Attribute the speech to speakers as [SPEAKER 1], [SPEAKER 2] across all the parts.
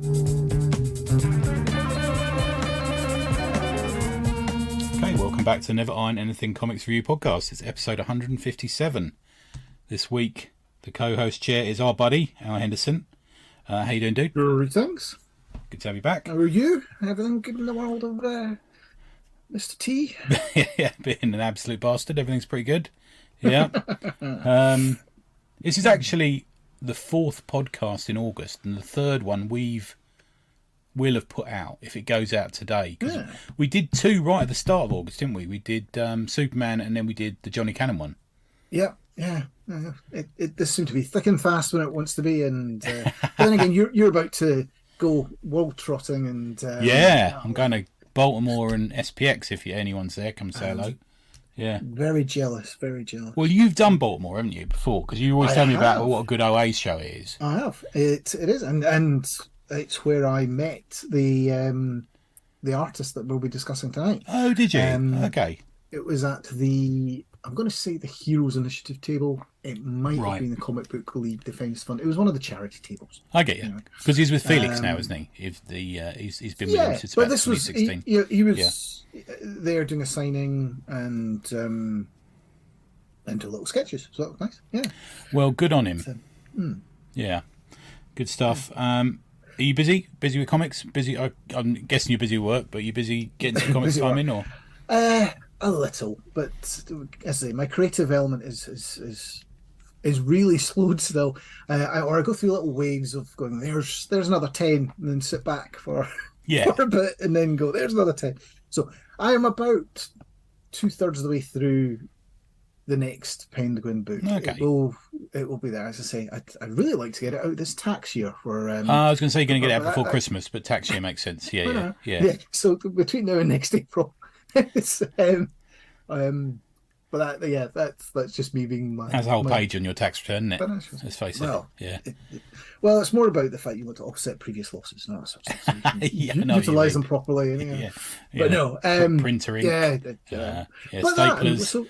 [SPEAKER 1] Okay, welcome back to Never Iron Anything Comics Review Podcast. It's episode 157. This week, the co-host chair is our buddy, Al Henderson. How you doing, dude?
[SPEAKER 2] Greetings.
[SPEAKER 1] Good to have you back.
[SPEAKER 2] How are you? Everything good in the world of Mr. T?
[SPEAKER 1] Yeah, being an absolute bastard. Everything's pretty good. Yeah. This is actually the fourth podcast in August, and the third one we'll have put out if it goes out today. Because we did two right at the start of August, didn't we? We did Superman, and then we did the Johnny Cannon one.
[SPEAKER 2] Yeah. It does seem to be thick and fast when it wants to be, and then again, you're about to go world trotting, and
[SPEAKER 1] I'm going to Baltimore and SPX if anyone's there. Come say hello. Yeah.
[SPEAKER 2] Very jealous.
[SPEAKER 1] Well, you've done Baltimore, haven't you, before? Because you always tell me about what a good OA show it is.
[SPEAKER 2] I have. It is, and it's where I met the artist that we'll be discussing tonight.
[SPEAKER 1] Oh, did you? Okay.
[SPEAKER 2] It was at I'm going to say the Heroes Initiative table. It might have been the Comic Book League Defence Fund. It was one of the charity tables.
[SPEAKER 1] I get you. Because he's with Felix now, isn't he? He's been with him since about 2016.
[SPEAKER 2] He was there doing a signing and do little sketches. So that was nice. Yeah.
[SPEAKER 1] Well, good on him. Yeah. Good stuff. Are you busy? Busy with comics? Busy? I'm guessing you're busy with work, but are you busy getting some comics time in, or?
[SPEAKER 2] A little, but as I say, my creative element is really slowed still. I go through little waves of going, there's another 10, and then sit back for a bit, and then go, there's another 10. So I am about 2/3 of the way through the next Penguin book.
[SPEAKER 1] Okay.
[SPEAKER 2] It will be there. As I say, I'd really like to get it out this tax year. For
[SPEAKER 1] I was going to say you're going to get it out before Christmas, but tax year makes sense. Yeah.
[SPEAKER 2] So between now and next April. It's, but that's just me being my.
[SPEAKER 1] That's a whole page on your tax return, isn't it? Let's face it. Yeah.
[SPEAKER 2] Well, it's more about the fact you want to offset previous losses and all that sort of stuff. So you can utilize them properly. Anyway. Yeah. But no,
[SPEAKER 1] printer ink.
[SPEAKER 2] Staplers.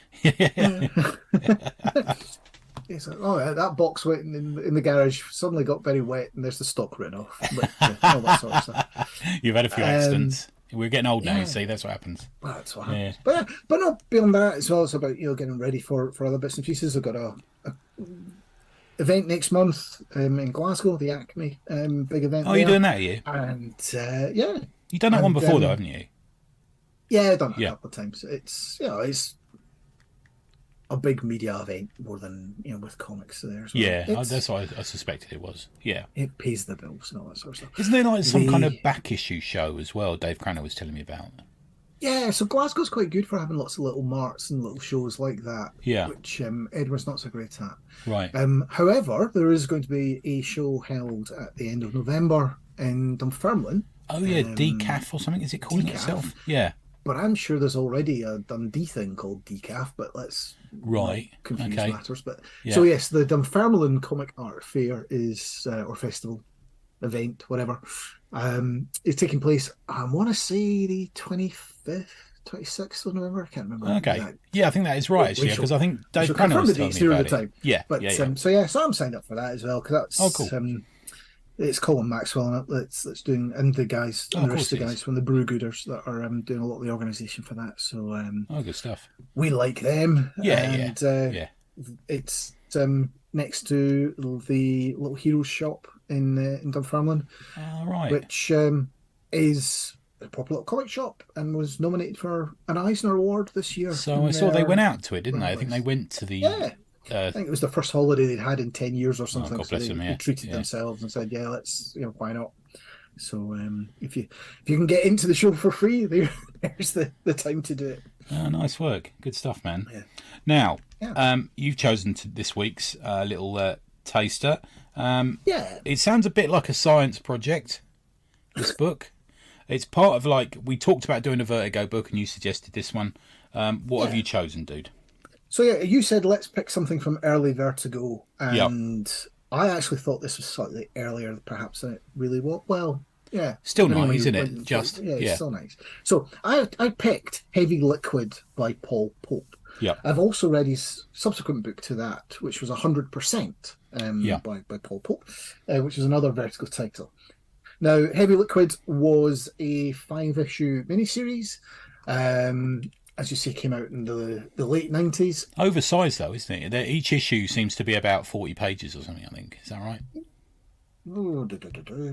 [SPEAKER 1] Staplers.
[SPEAKER 2] That box waiting in the garage suddenly got very wet, and there's the stock written off. But, all that sort of stuff.
[SPEAKER 1] You've had a few accidents. We're getting old now, you see, that's what happens.
[SPEAKER 2] That's what happens. Yeah. But no, beyond that as well, it's about getting ready for other bits and pieces. I've got a event next month in Glasgow, the Acme big event.
[SPEAKER 1] Oh, you're doing that, are you?
[SPEAKER 2] And
[SPEAKER 1] you've done that one before though, haven't you?
[SPEAKER 2] Yeah, I've done it a couple of times. It's it's a big media event more than with comics there. So
[SPEAKER 1] that's what I suspected it was. Yeah,
[SPEAKER 2] it pays the bills and all that sort of stuff.
[SPEAKER 1] Isn't there like some kind of back issue show as well? Dave Cranner was telling me about.
[SPEAKER 2] Yeah, so Glasgow's quite good for having lots of little marts and little shows like that.
[SPEAKER 1] Yeah,
[SPEAKER 2] which Edinburgh's not so great at.
[SPEAKER 1] Right.
[SPEAKER 2] However, there is going to be a show held at the end of November in Dunfermline.
[SPEAKER 1] Oh yeah, Decaf or something. Is it calling itself? Yeah.
[SPEAKER 2] But I'm sure there's already a Dundee thing called Decaf, but let's not confuse matters. But so yes, the Dunfermline Comic Art Fair is or festival event, whatever, is taking place. I want to say the 25th, 26th of November. I can't remember.
[SPEAKER 1] Okay, I think that is right actually, because I think Dave Cranner was telling me about it. Yeah,
[SPEAKER 2] but so I'm signed up for that as well because that's cool. It's Colin Maxwell that's doing, and the guys, and the rest of the guys from the Brew Gooders that are doing a lot of the organisation for that. So
[SPEAKER 1] good stuff.
[SPEAKER 2] We like them. It's next to the Little Heroes shop in Dunfermline, which is a popular little comic shop and was nominated for an Eisner Award this year.
[SPEAKER 1] So I saw they went out to it, didn't they? I think they went to the.
[SPEAKER 2] I think it was the first holiday they'd had in 10 years or something.
[SPEAKER 1] God bless them,
[SPEAKER 2] they treated themselves and said, let's, why not? So if you can get into the show for free, there's the time to do it.
[SPEAKER 1] Nice work. Good stuff, man. Yeah. Now, you've chosen this week's little taster. It sounds a bit like a science project, this book. It's part of we talked about doing a Vertigo book and you suggested this one. What have you chosen, dude?
[SPEAKER 2] So you said let's pick something from early Vertigo, and I actually thought this was slightly earlier, perhaps, than it really was. Well,
[SPEAKER 1] still nice, isn't it? Just
[SPEAKER 2] it's still nice. So I picked Heavy Liquid by Paul Pope.
[SPEAKER 1] Yeah,
[SPEAKER 2] I've also read his subsequent book to that, which was 100% by Paul Pope, which is another Vertigo title. Now, Heavy Liquid was a 5-issue miniseries. As you say, came out in the late 90s.
[SPEAKER 1] Oversized though, isn't it? Each issue seems to be about 40 pages or something, I think. Is that right?
[SPEAKER 2] Oh,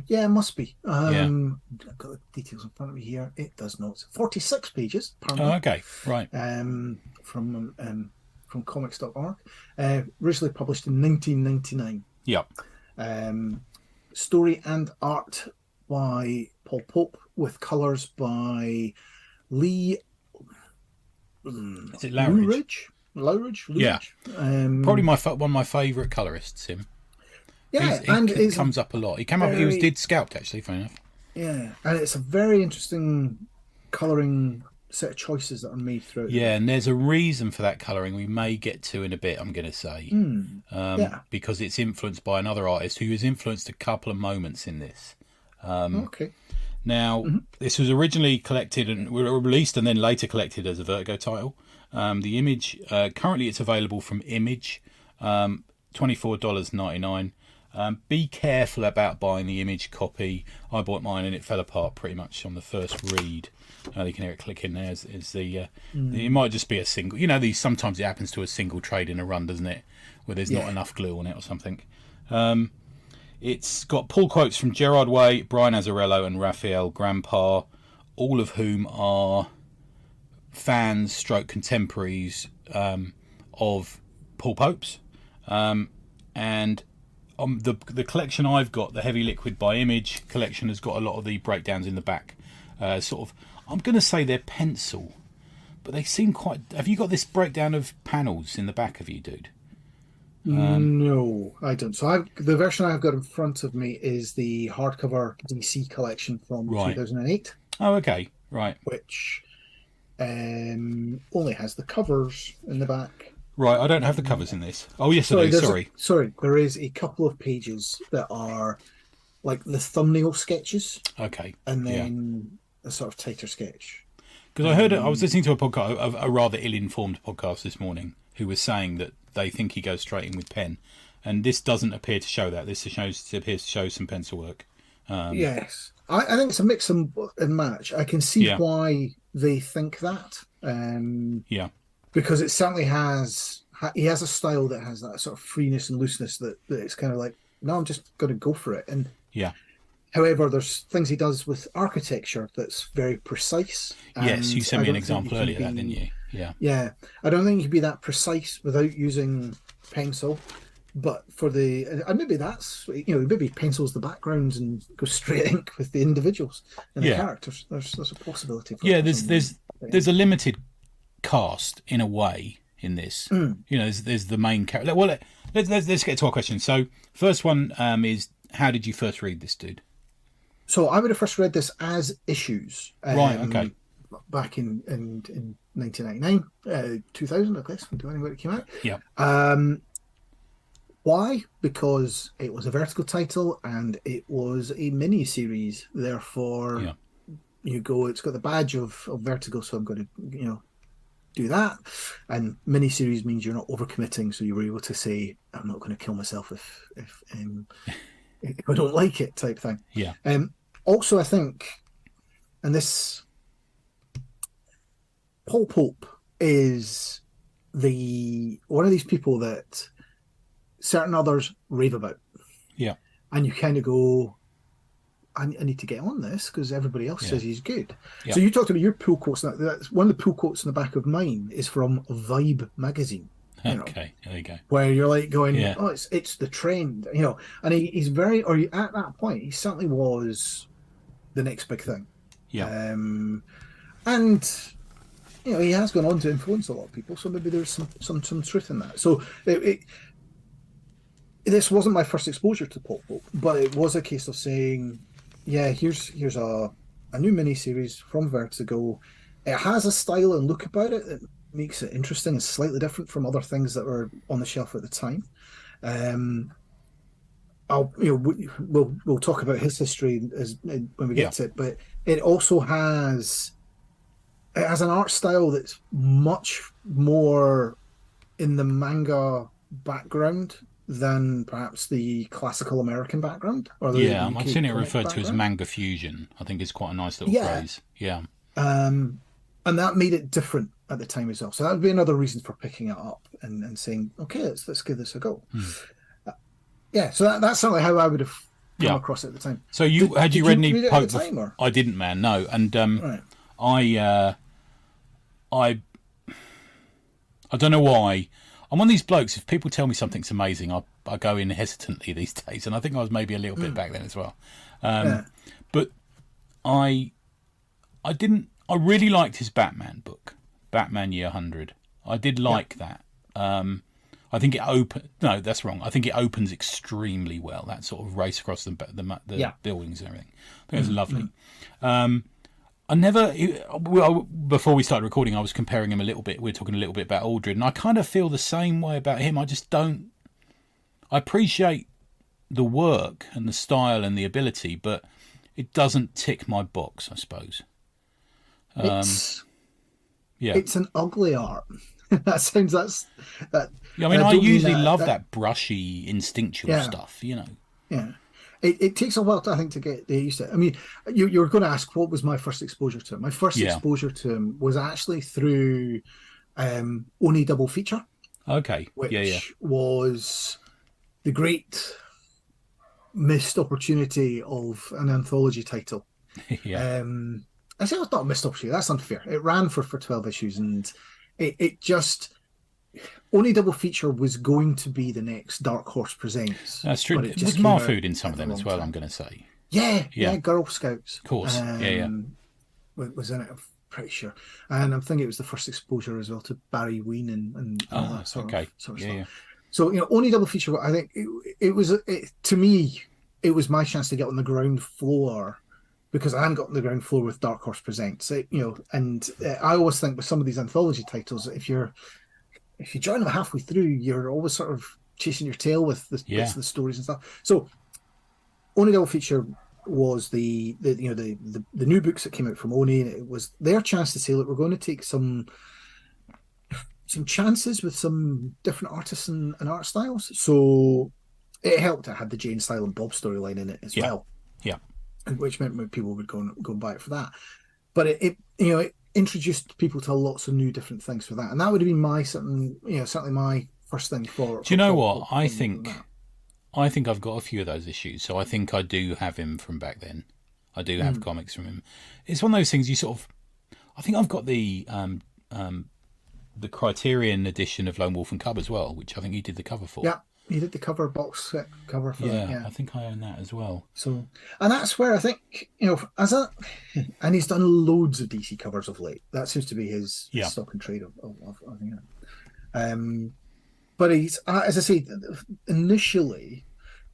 [SPEAKER 2] yeah, it must be.
[SPEAKER 1] Yeah.
[SPEAKER 2] I've got the details in front of me here. It does not. 46 pages,
[SPEAKER 1] Oh,
[SPEAKER 2] apparently.
[SPEAKER 1] okay. Right.
[SPEAKER 2] From comics.org. Originally published in 1999.
[SPEAKER 1] Yep.
[SPEAKER 2] Story and art by Paul Pope, with colours by Lee
[SPEAKER 1] Is it Lowridge?
[SPEAKER 2] Lowridge?
[SPEAKER 1] Yeah. Probably one of my favourite colourists, him.
[SPEAKER 2] Yeah,
[SPEAKER 1] he comes up a lot. He came up. He did Scalped, actually, funny enough.
[SPEAKER 2] Yeah, and it's a very interesting colouring set of choices that are made throughout.
[SPEAKER 1] Yeah, and there's a reason for that colouring we may get to in a bit, I'm going to say. Because it's influenced by another artist who has influenced a couple of moments in this.
[SPEAKER 2] Okay.
[SPEAKER 1] Now, this was originally collected and released and then later collected as a Vertigo title. The Image, currently it's available from Image, $24.99. Be careful about buying the Image copy. I bought mine and it fell apart pretty much on the first read. You can hear it clicking there. It might just be a single. You know, sometimes it happens to a single trade in a run, doesn't it? Where there's not enough glue on it or something. It's got pull quotes from Gerard Way, Brian Azzarello, and Raphael Grandpa, all of whom are fans, stroke contemporaries of Paul Pope's, and the collection I've got, the Heavy Liquid by Image collection, has got a lot of the breakdowns in the back. Sort of, I'm going to say they're pencil, but they seem quite. Have you got this breakdown of panels in the back of you, dude?
[SPEAKER 2] No, I don't. So the version I've got in front of me is the hardcover DC collection from 2008.
[SPEAKER 1] Oh, okay, right.
[SPEAKER 2] Which only has the covers in the back.
[SPEAKER 1] Right, I don't have the covers in this. Oh, yes, I do.
[SPEAKER 2] Sorry, there is a couple of pages that are like the thumbnail sketches.
[SPEAKER 1] Okay.
[SPEAKER 2] And then a sort of tighter sketch.
[SPEAKER 1] Because I was listening to a podcast, a rather ill-informed podcast this morning, who was saying that they think he goes straight in with pen, and this doesn't appear to show that. This appears to show some pencil work.
[SPEAKER 2] Yes, I think it's a mix and match. I can see why they think that. Because it certainly he has a style that has that sort of freeness and looseness that it's kind of like, no, I'm just going to go for it. And however, there's things he does with architecture that's very precise.
[SPEAKER 1] Yes, you sent me an example earlier, didn't you?
[SPEAKER 2] Yeah. I don't think you can be that precise without using pencil. But for and maybe that's, maybe pencils the backgrounds and go straight ink with the individuals and the characters. There's a possibility.
[SPEAKER 1] There's a limited cast in a way in this. There's the main character. Well, let's get to our question. So first one is, how did you first read this, dude?
[SPEAKER 2] So I would have first read this as issues.
[SPEAKER 1] Right. Okay.
[SPEAKER 2] Back in 1999, 2000, I guess, when it came out.
[SPEAKER 1] Yeah.
[SPEAKER 2] Why? Because it was a Vertigo title and it was a mini series. Therefore, it's got the badge of Vertigo, so I'm going to, do that. And mini series means you're not overcommitting, so you were able to say, I'm not going to kill myself if I don't like it, type thing.
[SPEAKER 1] Yeah.
[SPEAKER 2] Also, I think, and this, Paul Pope is one of these people that certain others rave about.
[SPEAKER 1] Yeah.
[SPEAKER 2] And you kind of go, I need to get on this because everybody else says he's good.
[SPEAKER 1] Yeah.
[SPEAKER 2] So you talked about your pull quotes. That's one of the pull quotes in the back of mine is from Vibe magazine.
[SPEAKER 1] Okay, there you go.
[SPEAKER 2] Where you're like going, oh, it's the trend, and he's very, or at that point, he certainly was the next big thing.
[SPEAKER 1] Yeah.
[SPEAKER 2] And he has gone on to influence a lot of people, so maybe there's some truth in that. So this wasn't my first exposure to Paul Pope, but it was a case of saying, here's a new miniseries from Vertigo. It has a style and look about it that makes it interesting and slightly different from other things that were on the shelf at the time. We'll talk about his history when we get to it, but it also has an art style that's much more in the manga background than perhaps the classical American background or the
[SPEAKER 1] Yeah, I've
[SPEAKER 2] UK
[SPEAKER 1] seen it
[SPEAKER 2] comic
[SPEAKER 1] referred to as
[SPEAKER 2] background.
[SPEAKER 1] manga fusion. I think it's quite a nice little
[SPEAKER 2] Yeah,
[SPEAKER 1] phrase. Yeah.
[SPEAKER 2] and that made it different at the time as well. So that would be another reason for picking it up and saying, okay, let's give this a go.
[SPEAKER 1] Hmm.
[SPEAKER 2] Yeah, so that's certainly how I would have come
[SPEAKER 1] Yeah.
[SPEAKER 2] across it at the time.
[SPEAKER 1] So you had you
[SPEAKER 2] Did
[SPEAKER 1] read
[SPEAKER 2] you
[SPEAKER 1] any
[SPEAKER 2] read it at the
[SPEAKER 1] Pope?
[SPEAKER 2] time or
[SPEAKER 1] I didn't, man. No, and
[SPEAKER 2] right?
[SPEAKER 1] I I I don't know why. I'm one of these blokes. If people tell me something's amazing, I go in hesitantly these days, and I think I was maybe a little bit
[SPEAKER 2] Mm,
[SPEAKER 1] back then as well.
[SPEAKER 2] yeah,
[SPEAKER 1] But I I didn't. I really liked his Batman book, Batman Year 100. I did
[SPEAKER 2] yeah,
[SPEAKER 1] like that. I think it open. No, that's wrong. I think it opens extremely well. That sort of race across the
[SPEAKER 2] yeah.
[SPEAKER 1] buildings and everything. I think it was
[SPEAKER 2] Mm,
[SPEAKER 1] lovely.
[SPEAKER 2] mm.
[SPEAKER 1] I never. Well, before we started recording, I was comparing him a little bit. We are talking a little bit about Aldred, and I kind of feel the same way about him. I just don't. I appreciate the work and the style and the ability, but it doesn't tick my box, I suppose.
[SPEAKER 2] It's
[SPEAKER 1] Yeah.
[SPEAKER 2] it's an ugly art. That sounds that,
[SPEAKER 1] Yeah, I
[SPEAKER 2] and
[SPEAKER 1] mean,
[SPEAKER 2] I
[SPEAKER 1] I
[SPEAKER 2] don't mean
[SPEAKER 1] usually
[SPEAKER 2] that
[SPEAKER 1] love
[SPEAKER 2] that
[SPEAKER 1] that brushy, instinctual
[SPEAKER 2] yeah,
[SPEAKER 1] stuff, you know.
[SPEAKER 2] yeah. It takes a while, I think, to get used to it. I mean, you're going to ask what was my first exposure to him. My first
[SPEAKER 1] Yeah.
[SPEAKER 2] exposure to him was actually through Oni Double Feature,
[SPEAKER 1] Okay. Yeah, yeah.
[SPEAKER 2] which was the great missed opportunity of an anthology title.
[SPEAKER 1] Yeah.
[SPEAKER 2] Um, I say it's not a missed opportunity. That's unfair. It ran for 12 issues, and it just Only Double Feature was going to be the next Dark Horse Presents,
[SPEAKER 1] That's true.
[SPEAKER 2] but it
[SPEAKER 1] It
[SPEAKER 2] just
[SPEAKER 1] was
[SPEAKER 2] came out
[SPEAKER 1] Marfood in some of
[SPEAKER 2] at the
[SPEAKER 1] them as
[SPEAKER 2] wrong
[SPEAKER 1] well, I'm
[SPEAKER 2] time.
[SPEAKER 1] going to say.
[SPEAKER 2] Yeah,
[SPEAKER 1] Yeah.
[SPEAKER 2] yeah, Girl Scouts
[SPEAKER 1] Of course. Yeah, yeah.
[SPEAKER 2] was in it. I'm pretty sure, and I'm thinking it was the first exposure as well to Barry Ween and all
[SPEAKER 1] Ah,
[SPEAKER 2] that
[SPEAKER 1] okay.
[SPEAKER 2] sort of
[SPEAKER 1] Yeah,
[SPEAKER 2] stuff.
[SPEAKER 1] yeah.
[SPEAKER 2] So Only Double Feature. I think to me, it was my chance to get on the ground floor because I hadn't got on the ground floor with Dark Horse Presents. And I always think with some of these anthology titles, if you join them halfway through, you're always sort of chasing your tail with the bits
[SPEAKER 1] Yeah.
[SPEAKER 2] of the stories and stuff. So Oni Double Feature was the new books that came out from Oni, and it was their chance to say, look, we're going to take some chances with some different artists and art styles. So it helped. It had the Jane Silent Bob storyline in it as
[SPEAKER 1] Yeah.
[SPEAKER 2] well,
[SPEAKER 1] Yeah.
[SPEAKER 2] which meant people would go and buy it for that. But it introduced people to lots of new different things for that, and that would have been my something, certainly my first thing
[SPEAKER 1] Do you
[SPEAKER 2] for
[SPEAKER 1] know
[SPEAKER 2] Paul
[SPEAKER 1] what?
[SPEAKER 2] Pope
[SPEAKER 1] I
[SPEAKER 2] from
[SPEAKER 1] think
[SPEAKER 2] that.
[SPEAKER 1] I think I've got a few of those issues, so I think I do have him from back then. I do have
[SPEAKER 2] Mm.
[SPEAKER 1] comics from him. It's one of those things you sort of. I think I've got the Criterion edition of Lone Wolf and Cub as well, which I think he did the cover for.
[SPEAKER 2] Yeah, he did the cover box set cover for that.
[SPEAKER 1] Yeah,
[SPEAKER 2] Yeah.
[SPEAKER 1] I think I own that as well.
[SPEAKER 2] So, and that's where I think and he's done loads of DC covers of late. That seems to be his
[SPEAKER 1] Yeah.
[SPEAKER 2] stock and trade of um, but he's as I say initially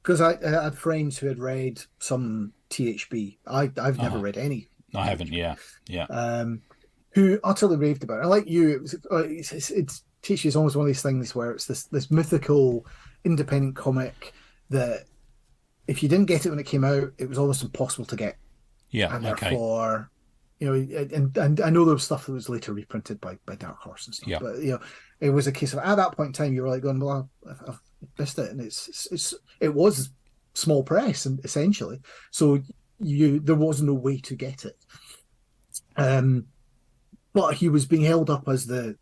[SPEAKER 2] because I had friends who had read some THB. I've never read any
[SPEAKER 1] I haven't.
[SPEAKER 2] THB.
[SPEAKER 1] Yeah, yeah,
[SPEAKER 2] Who utterly raved about it. And like you, it's THB is almost one of these things where it's this mythical independent comic that if you didn't get it when it came out, it was almost impossible to get,
[SPEAKER 1] yeah.
[SPEAKER 2] and
[SPEAKER 1] Okay.
[SPEAKER 2] therefore, and I know there was stuff that was later reprinted by Dark Horse and stuff,
[SPEAKER 1] Yeah,
[SPEAKER 2] but it was a case of at that point in time you were like going, well, I've missed it, and it was small press and essentially, so there was no way to get it, but he was being held up as the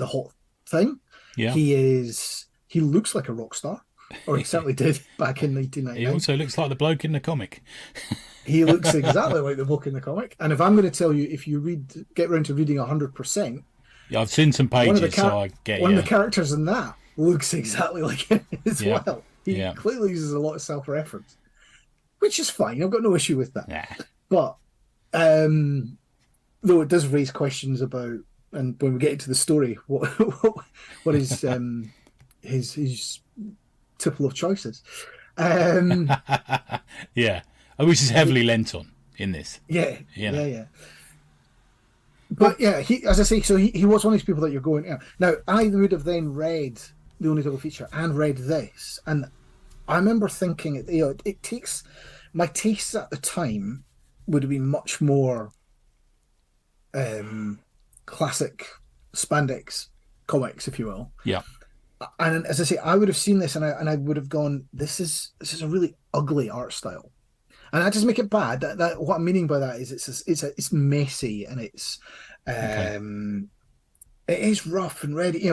[SPEAKER 2] hot thing.
[SPEAKER 1] yeah.
[SPEAKER 2] He looks like a rock star, or he certainly did back in
[SPEAKER 1] He
[SPEAKER 2] 1999.
[SPEAKER 1] also looks like the bloke in the comic.
[SPEAKER 2] He looks exactly like the book in the comic. And if I'm going to tell you, if you get around to reading 100%,
[SPEAKER 1] Yeah, I've seen some pages, so I get
[SPEAKER 2] one of
[SPEAKER 1] you.
[SPEAKER 2] the characters in that looks exactly like him as
[SPEAKER 1] Yeah.
[SPEAKER 2] well. He
[SPEAKER 1] Yeah.
[SPEAKER 2] clearly uses a lot of self-reference, which is fine. I've got no issue with that.
[SPEAKER 1] Nah.
[SPEAKER 2] But though it does raise questions about, and when we get into the story, what is his tipple of choices.
[SPEAKER 1] Yeah, which is heavily lent on in this.
[SPEAKER 2] Yeah,
[SPEAKER 1] You know.
[SPEAKER 2] yeah. But yeah, as I say, so he was one of these people that you're going. Now, I would have then read the Only Double Feature and read this, and I remember thinking, it takes my tastes at the time would have been much more classic spandex comics, if you will.
[SPEAKER 1] Yeah.
[SPEAKER 2] And as I say, I would have seen this and I would have gone, this is a really ugly art style. And I just make it bad. That what I'm meaning by that is it's messy and
[SPEAKER 1] Okay.
[SPEAKER 2] um it is rough and ready.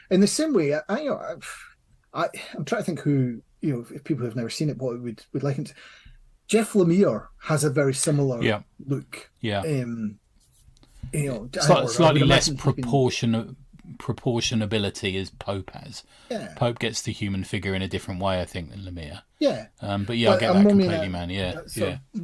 [SPEAKER 2] In the same way, I'm trying to think who, if people who've never seen it, what would like it. Jeff Lemire has a very similar
[SPEAKER 1] Yeah.
[SPEAKER 2] look.
[SPEAKER 1] Yeah.
[SPEAKER 2] I
[SPEAKER 1] Slightly
[SPEAKER 2] would
[SPEAKER 1] less
[SPEAKER 2] imagine he's been,
[SPEAKER 1] proportionability as Pope has.
[SPEAKER 2] yeah,
[SPEAKER 1] Pope gets the human figure in a different way, I think, than Lemire.
[SPEAKER 2] yeah.
[SPEAKER 1] But yeah, I
[SPEAKER 2] But
[SPEAKER 1] get
[SPEAKER 2] I'm
[SPEAKER 1] that
[SPEAKER 2] more meaning
[SPEAKER 1] completely, man. Yeah,
[SPEAKER 2] that sort
[SPEAKER 1] yeah,
[SPEAKER 2] of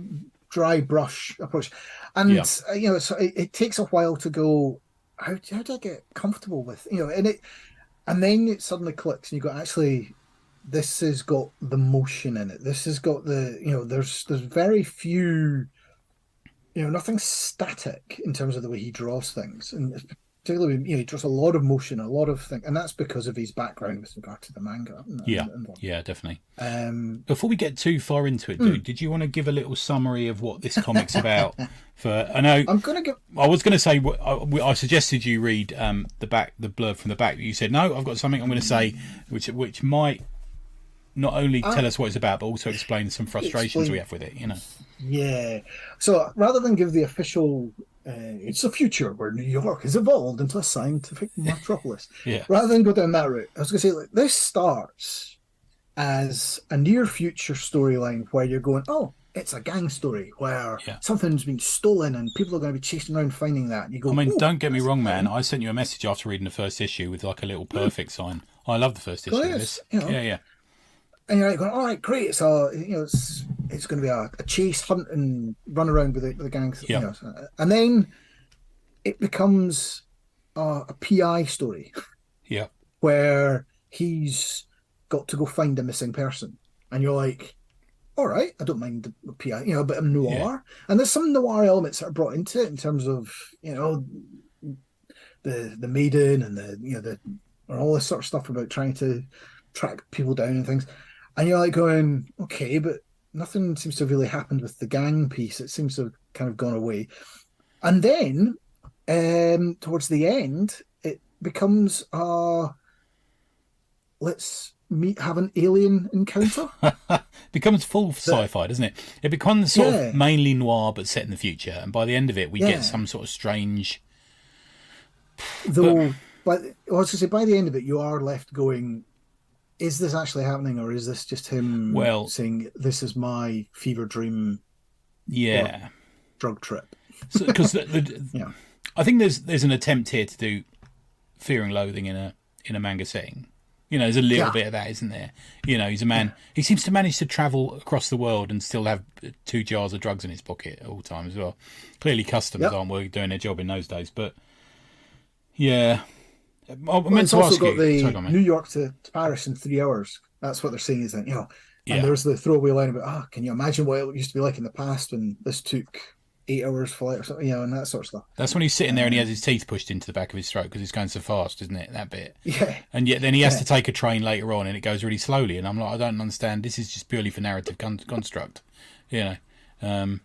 [SPEAKER 2] dry brush approach,
[SPEAKER 1] yeah,
[SPEAKER 2] and so it takes a while to go. How do I get comfortable with and then it suddenly clicks, and you go, actually, this has got the motion in it. This has got there's very few, nothing static in terms of the way he draws things, and particularly, he draws a lot of motion, a lot of things, and that's because of his background with regard to the manga
[SPEAKER 1] yeah,
[SPEAKER 2] and whatnot.
[SPEAKER 1] yeah, definitely.
[SPEAKER 2] Um,
[SPEAKER 1] Before we get too far into it, dude, did you want to give a little summary of what this comic's about? I know
[SPEAKER 2] I'm gonna give.
[SPEAKER 1] I was going to say I suggested you read the blurb from the back, but you said no. I've got something I'm going to say, which might not only tell us what it's about, but also explain some frustrations we have with it.
[SPEAKER 2] Yeah. So rather than give the official, it's a future where New York has evolved into a scientific metropolis.
[SPEAKER 1] Yeah.
[SPEAKER 2] Rather than go down that route, I was going to say, like, this starts as a near future storyline where you're going, oh, it's a gang story where
[SPEAKER 1] Yeah.
[SPEAKER 2] something's been stolen and people are going to be chasing around finding that. And you go,
[SPEAKER 1] I mean,
[SPEAKER 2] oh,
[SPEAKER 1] don't get me
[SPEAKER 2] that's
[SPEAKER 1] wrong, man.
[SPEAKER 2] exciting.
[SPEAKER 1] I sent you a message after reading the first issue with like a little perfect sign. I love the first issue
[SPEAKER 2] So
[SPEAKER 1] of
[SPEAKER 2] it's,
[SPEAKER 1] this. Yeah, yeah,
[SPEAKER 2] and you're like going, all right, great. So it's going to be a chase, hunt, and run around with the gangs.
[SPEAKER 1] yeah,
[SPEAKER 2] And then it becomes a PI story
[SPEAKER 1] yeah,
[SPEAKER 2] where he's got to go find a missing person, and you're like, all right, I don't mind the PI, a bit of
[SPEAKER 1] yeah,
[SPEAKER 2] noir, and there's some noir elements that are brought into it in terms of the maiden and the and all this sort of stuff about trying to track people down and things. And you're like going, okay, but nothing seems to have really happened with the gang piece. It seems to have kind of gone away. And then towards the end, it becomes let's have an alien encounter.
[SPEAKER 1] becomes full sci-fi, doesn't it? It becomes sort of
[SPEAKER 2] Yeah,
[SPEAKER 1] mainly noir, but set in the future. And by the end of it, we get
[SPEAKER 2] yeah.
[SPEAKER 1] some sort of strange. But
[SPEAKER 2] Though, but I was to say, by the end of it, you are left going, is this actually happening, or is this just him
[SPEAKER 1] well,
[SPEAKER 2] saying, this is my fever dream or
[SPEAKER 1] yeah,
[SPEAKER 2] drug trip?
[SPEAKER 1] because
[SPEAKER 2] Yeah.
[SPEAKER 1] I think there's an attempt here to do Fear and Loathing in a manga setting. There's a little
[SPEAKER 2] Yeah.
[SPEAKER 1] bit of that, isn't there? He's a man.
[SPEAKER 2] Yeah.
[SPEAKER 1] He seems to manage to travel across the world and still have 2 jars of drugs in his pocket at all times as well. Clearly, customs
[SPEAKER 2] Yep.
[SPEAKER 1] aren't doing their job in those days. But yeah, I
[SPEAKER 2] Well,
[SPEAKER 1] meant
[SPEAKER 2] it's
[SPEAKER 1] to
[SPEAKER 2] also
[SPEAKER 1] ask
[SPEAKER 2] got
[SPEAKER 1] you. Sorry,
[SPEAKER 2] the
[SPEAKER 1] go on, mate.
[SPEAKER 2] New York to Paris in 3 hours. That's what they're saying, is that, and
[SPEAKER 1] Yeah,
[SPEAKER 2] there's the throwaway line about, can you imagine what it used to be like in the past when this took 8 hours flight or something, and that sort of stuff.
[SPEAKER 1] that's when he's sitting there and he has
[SPEAKER 2] Um,
[SPEAKER 1] his teeth pushed into the back of his throat because he's going so fast, isn't it? That bit.
[SPEAKER 2] yeah,
[SPEAKER 1] And yet then he has
[SPEAKER 2] yeah,
[SPEAKER 1] to take a train later on and it goes really slowly. And I'm like, I don't understand. This is just purely for narrative construct. You know.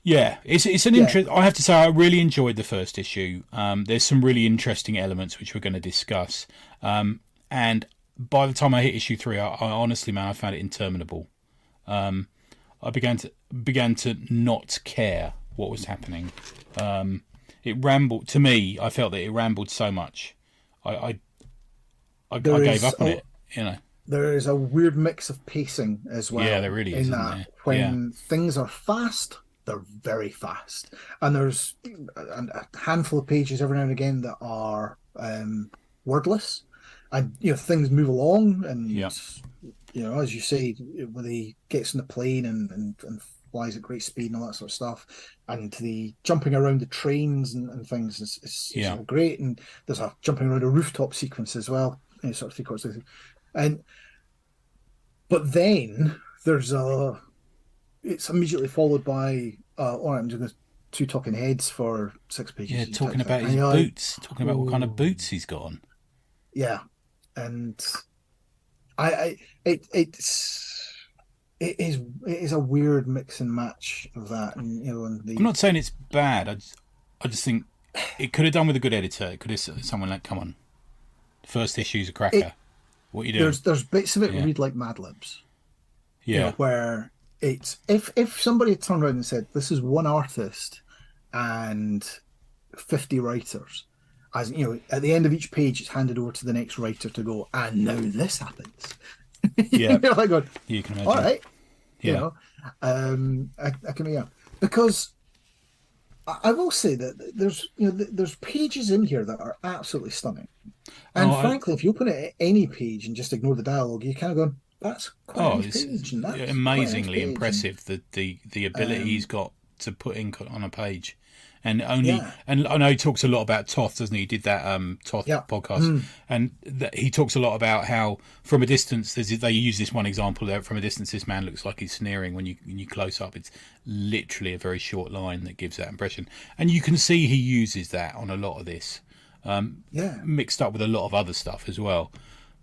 [SPEAKER 1] Yeah, it's an
[SPEAKER 2] yeah.
[SPEAKER 1] interest. I have to say, I really enjoyed the first issue. There's some really interesting elements which we're going to discuss. And by the time I hit issue 3, I honestly, man, I found it interminable. I began to not care what was happening. It rambled to me. I felt that it rambled so much. I
[SPEAKER 2] There
[SPEAKER 1] gave
[SPEAKER 2] is
[SPEAKER 1] up on it. You know.
[SPEAKER 2] there is a weird mix of pacing as
[SPEAKER 1] Yeah,
[SPEAKER 2] well
[SPEAKER 1] there really is,
[SPEAKER 2] in
[SPEAKER 1] isn't
[SPEAKER 2] that
[SPEAKER 1] there? Yeah,
[SPEAKER 2] when things are fast, they're very fast, and there's a handful of pages every now and again that are wordless, and things move along, and
[SPEAKER 1] yeah,
[SPEAKER 2] as you say, when he gets in the plane and flies at great speed and all that sort of stuff, and the jumping around the trains and things is
[SPEAKER 1] yeah.
[SPEAKER 2] all great, and there's a jumping around a rooftop sequence as well, sort of 3/4 of the and but then there's it's immediately followed by all right, I'm just going to two talking heads for 6 pages.
[SPEAKER 1] Yeah, talking about
[SPEAKER 2] And
[SPEAKER 1] his
[SPEAKER 2] you're like,
[SPEAKER 1] boots, talking about what kind of
[SPEAKER 2] oh,
[SPEAKER 1] boots he's got on.
[SPEAKER 2] yeah, and I it is a weird mix and match of that, and and
[SPEAKER 1] I'm
[SPEAKER 2] the
[SPEAKER 1] not saying it's bad. I just think it could have done with a good editor. It could have someone like, come on, First issue's a cracker. What are you doing?
[SPEAKER 2] There's bits of it
[SPEAKER 1] Yeah.
[SPEAKER 2] read like Mad Libs.
[SPEAKER 1] Yeah.
[SPEAKER 2] Where it's if somebody had turned around and said, this is one artist and 50 writers, as at the end of each page it's handed over to the next writer to go, and now this happens.
[SPEAKER 1] Yeah.
[SPEAKER 2] You're like going,
[SPEAKER 1] You can imagine.
[SPEAKER 2] all right.
[SPEAKER 1] Yeah.
[SPEAKER 2] I can because I will say that there's pages in here that are absolutely stunning. And frankly, if you open it at any page and just ignore the dialogue, you kind of go, that's quite a nice page. And that's
[SPEAKER 1] amazingly
[SPEAKER 2] nice
[SPEAKER 1] impressive, the ability he's got to put ink on a page. And
[SPEAKER 2] Yeah.
[SPEAKER 1] and I know he talks a lot about Toth, doesn't he? He did that Toth podcast, and he talks a lot about how from a distance, they use this one example there. From a distance, this man looks like he's sneering. When you close up, it's literally a very short line that gives that impression, and you can see he uses that on a lot of this, mixed up with a lot of other stuff as well.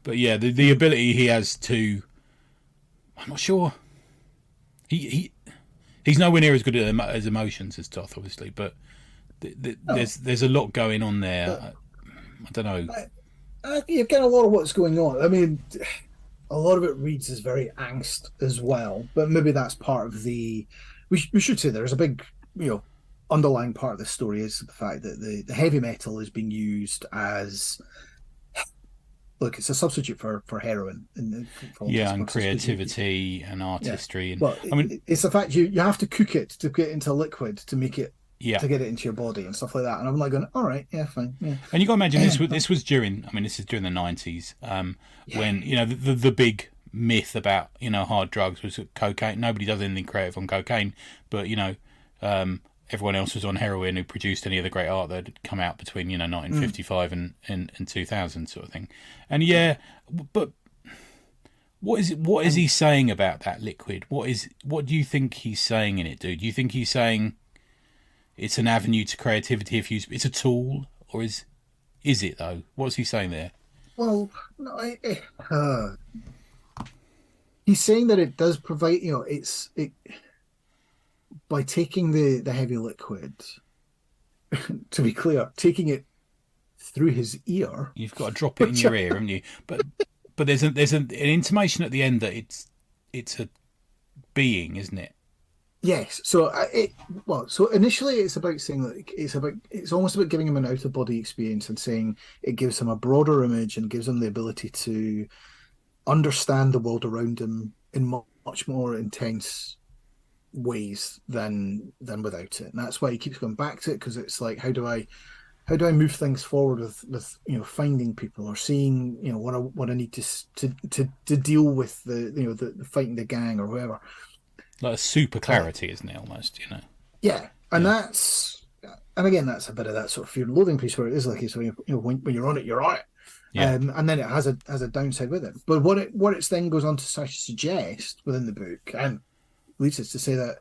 [SPEAKER 1] But yeah, the ability he has to, I'm not sure, he's nowhere near as good as emotions as Toth, obviously, but. There's a lot going on there. I don't know.
[SPEAKER 2] You get a lot of what's going on. I mean, a lot of it reads as very angst as well, but maybe that's part of the. We should say there's a big, underlying part of the story is the fact that the heavy metal is being used as. Look, it's a substitute for heroin. And
[SPEAKER 1] creativity and artistry.
[SPEAKER 2] Yeah.
[SPEAKER 1] And
[SPEAKER 2] well, I mean, it's the fact you have to cook it to get into liquid to make it.
[SPEAKER 1] Yeah.
[SPEAKER 2] To get it into your body and stuff like that, and I'm like going, all right, yeah, fine, yeah.
[SPEAKER 1] And you got to imagine this was during. I mean, this is during the 90s, when the big myth about hard drugs was cocaine. Nobody does anything creative on cocaine, but everyone else was on heroin who produced any of the great art that had come out between 1955 and 2000 sort of thing. And but what is he saying about that liquid? What do you think he's saying in it, dude? Do you think he's saying it's an avenue to creativity it's a tool, or is it though? What's he saying there?
[SPEAKER 2] Well, no, he's saying that it does provide, by taking the heavy liquid. To be clear, taking it through his ear.
[SPEAKER 1] You've got to drop it in your ear, haven't you? But there's an intimation at the end that it's a being, isn't it?
[SPEAKER 2] Yes. So so initially it's about saying that it's almost about giving him an out of body experience and saying it gives him a broader image and gives him the ability to understand the world around him in much more intense ways than without it. And that's why he keeps going back to it, because it's like, how do I move things forward with finding people or seeing what I need to deal with the fighting the gang or whatever.
[SPEAKER 1] Like a super clarity, isn't it? Almost,
[SPEAKER 2] Yeah, and again, that's a bit of that sort of fear and loathing piece where it is like it's when you're on it, you're on it.
[SPEAKER 1] Yeah.
[SPEAKER 2] And then it has a downside with it. But what it then goes on to suggest within the book and leads us to say that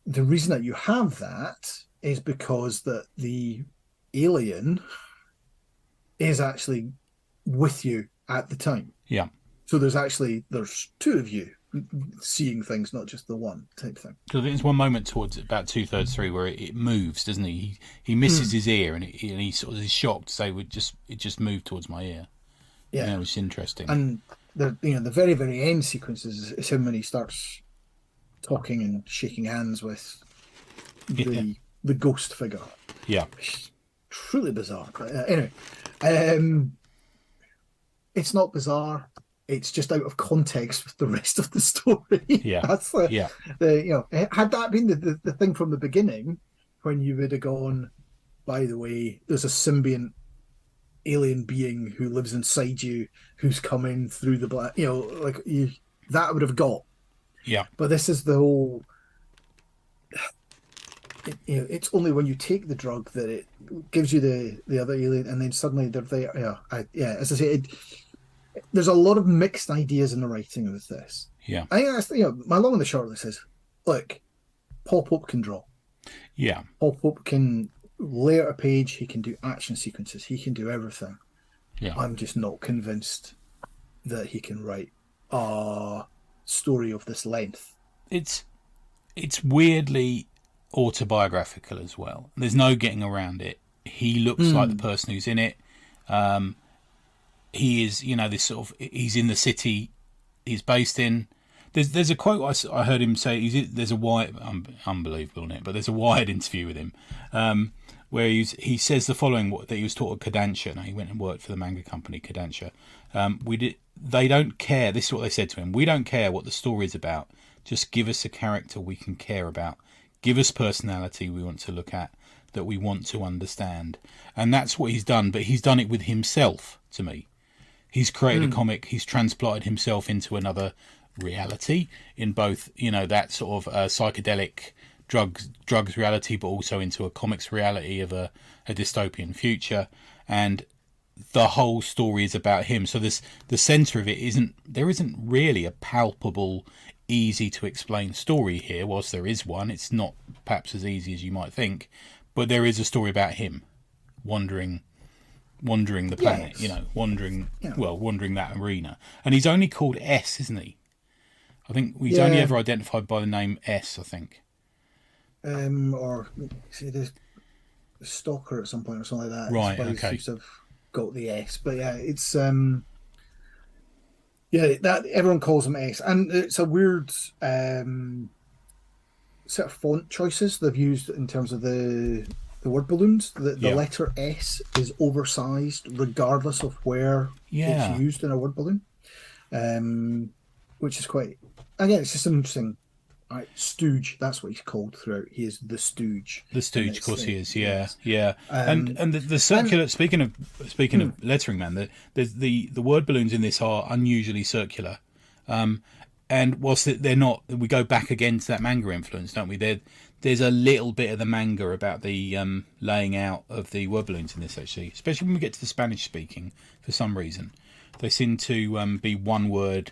[SPEAKER 2] the reason that you have that is because that the alien is actually with you at the time.
[SPEAKER 1] Yeah.
[SPEAKER 2] So there's two of you seeing things, not just the one type thing.
[SPEAKER 1] Because I think there's one moment towards about 2/3 through where it moves, doesn't he? He misses his ear and he sort of is shocked. So it just moved towards my ear. Yeah, which is interesting.
[SPEAKER 2] And the very very end sequences is him when he starts talking and shaking hands with the ghost figure.
[SPEAKER 1] Yeah,
[SPEAKER 2] truly bizarre. Anyway, it's not bizarre. It's just out of context with the rest of the story.
[SPEAKER 1] Yeah,
[SPEAKER 2] that's had that been the thing from the beginning, when you would have gone, by the way, there's a symbiont alien being who lives inside you, who's coming through the black, that would have got.
[SPEAKER 1] Yeah,
[SPEAKER 2] but this is the whole. It's only when you take the drug that it gives you the other alien, and then suddenly they're there. As I say, there's a lot of mixed ideas in the writing of this.
[SPEAKER 1] Yeah,
[SPEAKER 2] I think that's my long and the short of this is, look, Paul Pope can draw.
[SPEAKER 1] Yeah,
[SPEAKER 2] Paul Pope can lay out a page. He can do action sequences. He can do everything.
[SPEAKER 1] Yeah,
[SPEAKER 2] I'm just not convinced that he can write a story of this length.
[SPEAKER 1] It's weirdly autobiographical as well. There's no getting around it. He looks like the person who's in it. he is, this sort of, he's in the city he's based in. There's a quote I heard him say. There's a Wired, unbelievable, isn't it? But there's a Wired interview with him, where he says the following: that he was taught at Kodansha. Now he went and worked for the manga company Kodansha. They don't care. This is what they said to him: we don't care what the story is about. Just give us a character we can care about. Give us personality we want to look at, that we want to understand. And that's what he's done. But he's done it with himself. To me, he's created a comic. He's transplanted himself into another reality, in both that sort of psychedelic drugs reality, but also into a comics reality of a dystopian future, and the whole story is about him. So the center of it isn't really a palpable, easy to explain story here. Whilst there is one, it's not perhaps as easy as you might think, but there is a story about him wandering the planet, wandering that arena. And he's only called S, isn't he? I think he's only ever identified by the name S, I think.
[SPEAKER 2] Or see, the Stalker at some point or something like that.
[SPEAKER 1] Right, okay.
[SPEAKER 2] Seems to have got the S, but yeah, it's that everyone calls him S, and it's a weird set of font choices they've used in terms of the word balloons. The letter S is oversized regardless of where it's used in a word balloon, which is quite. Again, it's just an interesting. Stooge, that's what he's called throughout. He is the Stooge.
[SPEAKER 1] The Stooge, of course he is. Yeah. And the circular. Speaking of lettering, man, the word balloons in this are unusually circular. And whilst they're not, we go back again to that manga influence, don't we? There's a little bit of the manga about the laying out of the word balloons in this, actually, especially when we get to the Spanish speaking. For some reason, they seem to be one word.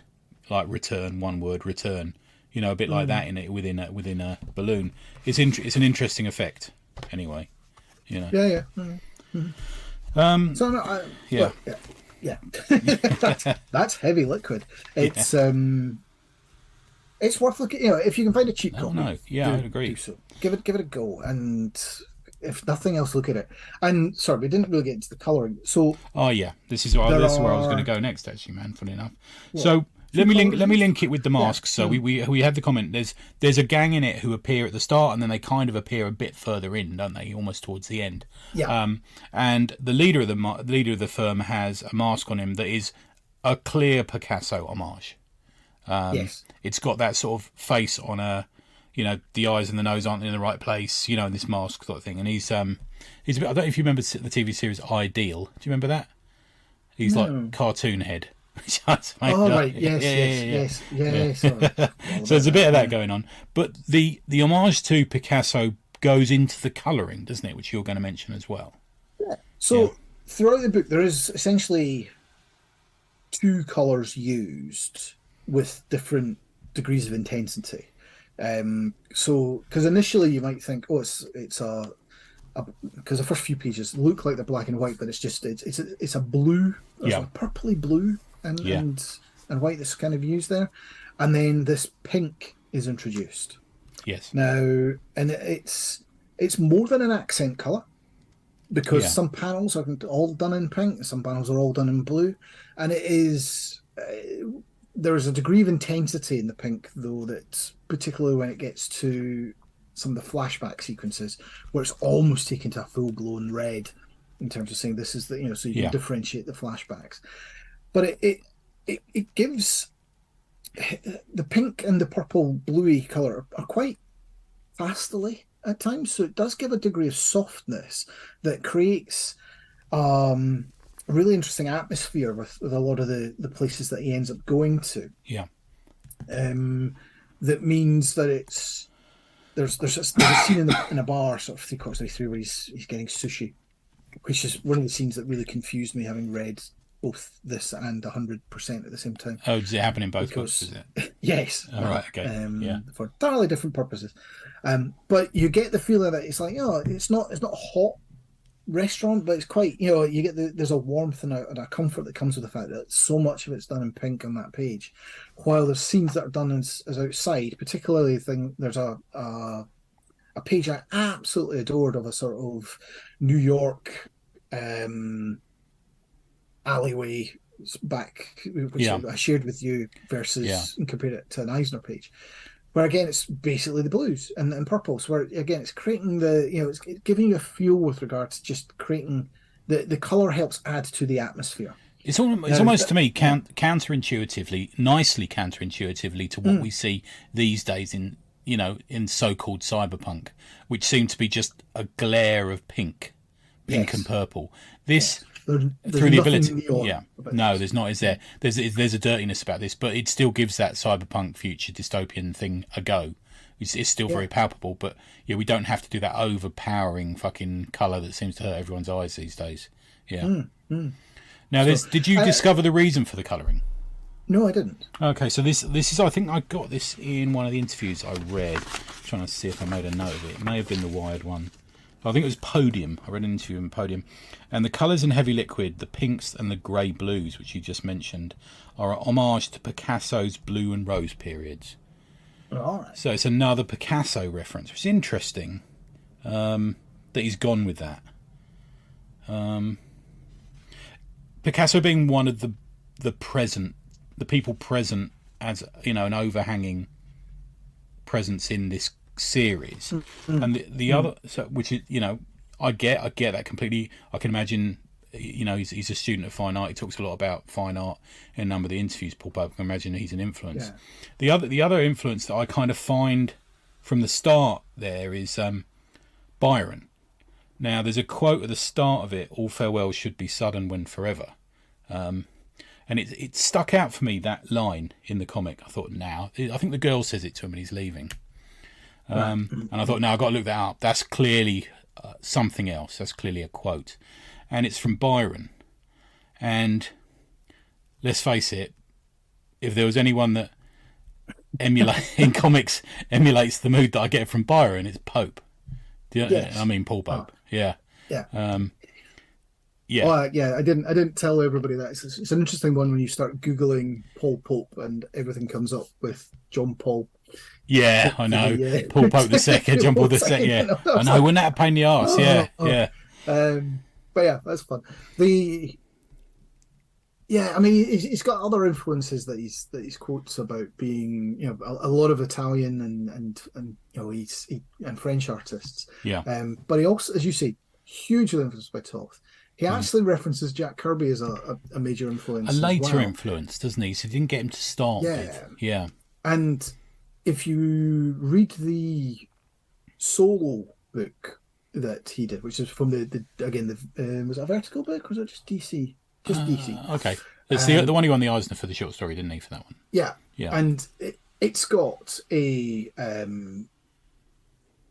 [SPEAKER 1] Like return, one word return, a bit like that in it within a balloon. It's an interesting effect, anyway.
[SPEAKER 2] Yeah. Mm-hmm. That's heavy liquid. It's it's worth looking. If you can find a cheap copy.
[SPEAKER 1] No, yeah, I would agree.
[SPEAKER 2] Do so. Give it a go, and if nothing else, look at it. And sorry, we didn't really get into the colouring. So,
[SPEAKER 1] this is where I was going to go next, actually, man. Funny enough, so. Let me link it with the masks. So we had the comment. There's a gang in it who appear at the start, and then they kind of appear a bit further in, don't they? Almost towards the end.
[SPEAKER 2] Yeah.
[SPEAKER 1] And the leader of the firm has a mask on him that is a clear Picasso homage.
[SPEAKER 2] Yes.
[SPEAKER 1] It's got that sort of face on the eyes and the nose aren't in the right place. In this mask sort of thing. And he's a bit, I don't know if you remember the TV series Ideal. Do you remember that? He's like cartoon head.
[SPEAKER 2] Right. Yes.
[SPEAKER 1] So there's a bit of that going on, but the homage to Picasso goes into the colouring, doesn't it? Which you're going to mention as well.
[SPEAKER 2] Yeah. So throughout the book, there is essentially two colours used with different degrees of intensity. So because initially you might think, it's because the first few pages look like they're black and white, but it's a blue, a purpley blue. And white that's kind of used there, and then this pink is introduced.
[SPEAKER 1] Yes.
[SPEAKER 2] Now, and it's more than an accent color, because some panels are all done in pink, some panels are all done in blue, and it is there's a degree of intensity in the pink, though, that particularly when it gets to some of the flashback sequences where it's almost taken to a full blown red in terms of saying this is the so you can differentiate the flashbacks. But it gives the pink and the purple bluey colour are quite pastely at times, so it does give a degree of softness that creates a really interesting atmosphere with a lot of the places that he ends up going to.
[SPEAKER 1] Yeah.
[SPEAKER 2] That means that there's a scene in a bar, sort of 3/4 where he's getting sushi, which is one of the scenes that really confused me, having read both this and 100% at the same time.
[SPEAKER 1] Oh, does it happen in both books, is it?
[SPEAKER 2] Yes.
[SPEAKER 1] All right, okay.
[SPEAKER 2] For entirely different purposes. But you get the feeling that it's like, it's not a hot restaurant, but it's quite, you get there's a warmth and a comfort that comes with the fact that so much of it's done in pink on that page, while there's scenes that are done as outside. Particularly, there's a page I absolutely adored of a sort of New York alleyway back, which I shared with you, versus and compared it to an Eisner page, where again it's basically the blues and purples, where again it's creating it's giving you a feel with regard to just creating the color helps add to the atmosphere.
[SPEAKER 1] It's almost to me counterintuitively, nicely counterintuitively to what we see these days in so-called cyberpunk, which seem to be just a glare of pink and purple. This
[SPEAKER 2] there's
[SPEAKER 1] through the ability,
[SPEAKER 2] no,
[SPEAKER 1] there's not. Is there? There's a dirtiness about this, but it still gives that cyberpunk future dystopian thing a go. It's still very palpable, but we don't have to do that overpowering fucking colour that seems to hurt everyone's eyes these days. Now, did you discover the reason for the colouring?
[SPEAKER 2] No, I didn't.
[SPEAKER 1] Okay, so this is, I think I got this in one of the interviews I read. I'm trying to see if I made a note of it. It may have been the Wired one. I think it was Podium. I read an interview in Podium. And the colours in Heavy Liquid, the pinks and the grey blues, which you just mentioned, are an homage to Picasso's blue and rose periods.
[SPEAKER 2] All right.
[SPEAKER 1] So it's another Picasso reference, which is interesting that he's gone with that. Picasso being one of the people present as an overhanging presence in this series, and the other, so which is I get that completely. I can imagine he's a student of fine art. He talks a lot about fine art in a number of the interviews. Paul Pope, I can imagine he's an influence. The other influence that I kind of find from the start there is Byron. Now, there's a quote at the start of it: "All farewells should be sudden when forever," and it stuck out for me, that line in the comic. I thought, I think the girl says it to him when he's leaving, and I thought, I've got to look that up. That's clearly something else. That's clearly a quote, and it's from Byron. And let's face it, if there was anyone that in comics emulates the mood that I get from Byron, it's Pope. I mean Paul Pope. I
[SPEAKER 2] didn't tell everybody that. It's an interesting one when you start Googling Paul Pope and everything comes up with John Paul.
[SPEAKER 1] Yeah, I know. Paul Pope the second, John Paul the second. Yeah, I know. Wouldn't that a pain in the arse?
[SPEAKER 2] But that's fun. I mean, he's got other influences that he's quotes about being, a lot of Italian and French artists. But he also, as you say, hugely influenced by Toth. He actually references Jack Kirby as a major influence.
[SPEAKER 1] A later influence, doesn't he? So he didn't get him to start with. Yeah.
[SPEAKER 2] And if you read the solo book that he did, which is from was it a Vertigo book, or was it just DC? Just DC.
[SPEAKER 1] Okay. It's the one he won the Eisner for the short story, didn't he, for that one?
[SPEAKER 2] Yeah. And it's got it's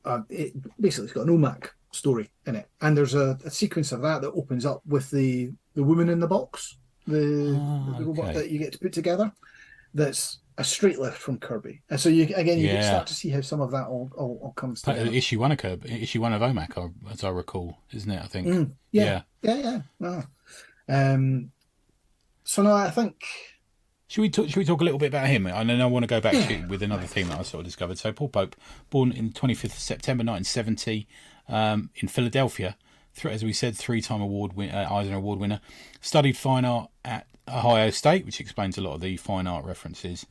[SPEAKER 2] got an OMAC story in it, and there's a sequence of that opens up with the woman in the box, the robot that you get to put together. That's a straight lift from Kirby, and so you can start to see how some of that all comes together.
[SPEAKER 1] Issue one of OMAC, as I recall, isn't it? I think.
[SPEAKER 2] Yeah. So no, I think.
[SPEAKER 1] Should we talk a little bit about him? And then I want to go back to with another theme that I sort of discovered. So Paul Pope, born in 25th of September 1970 in Philadelphia, as we said, 3-time Eisner Award winner. Studied fine art at Ohio State, which explains a lot of the fine art references.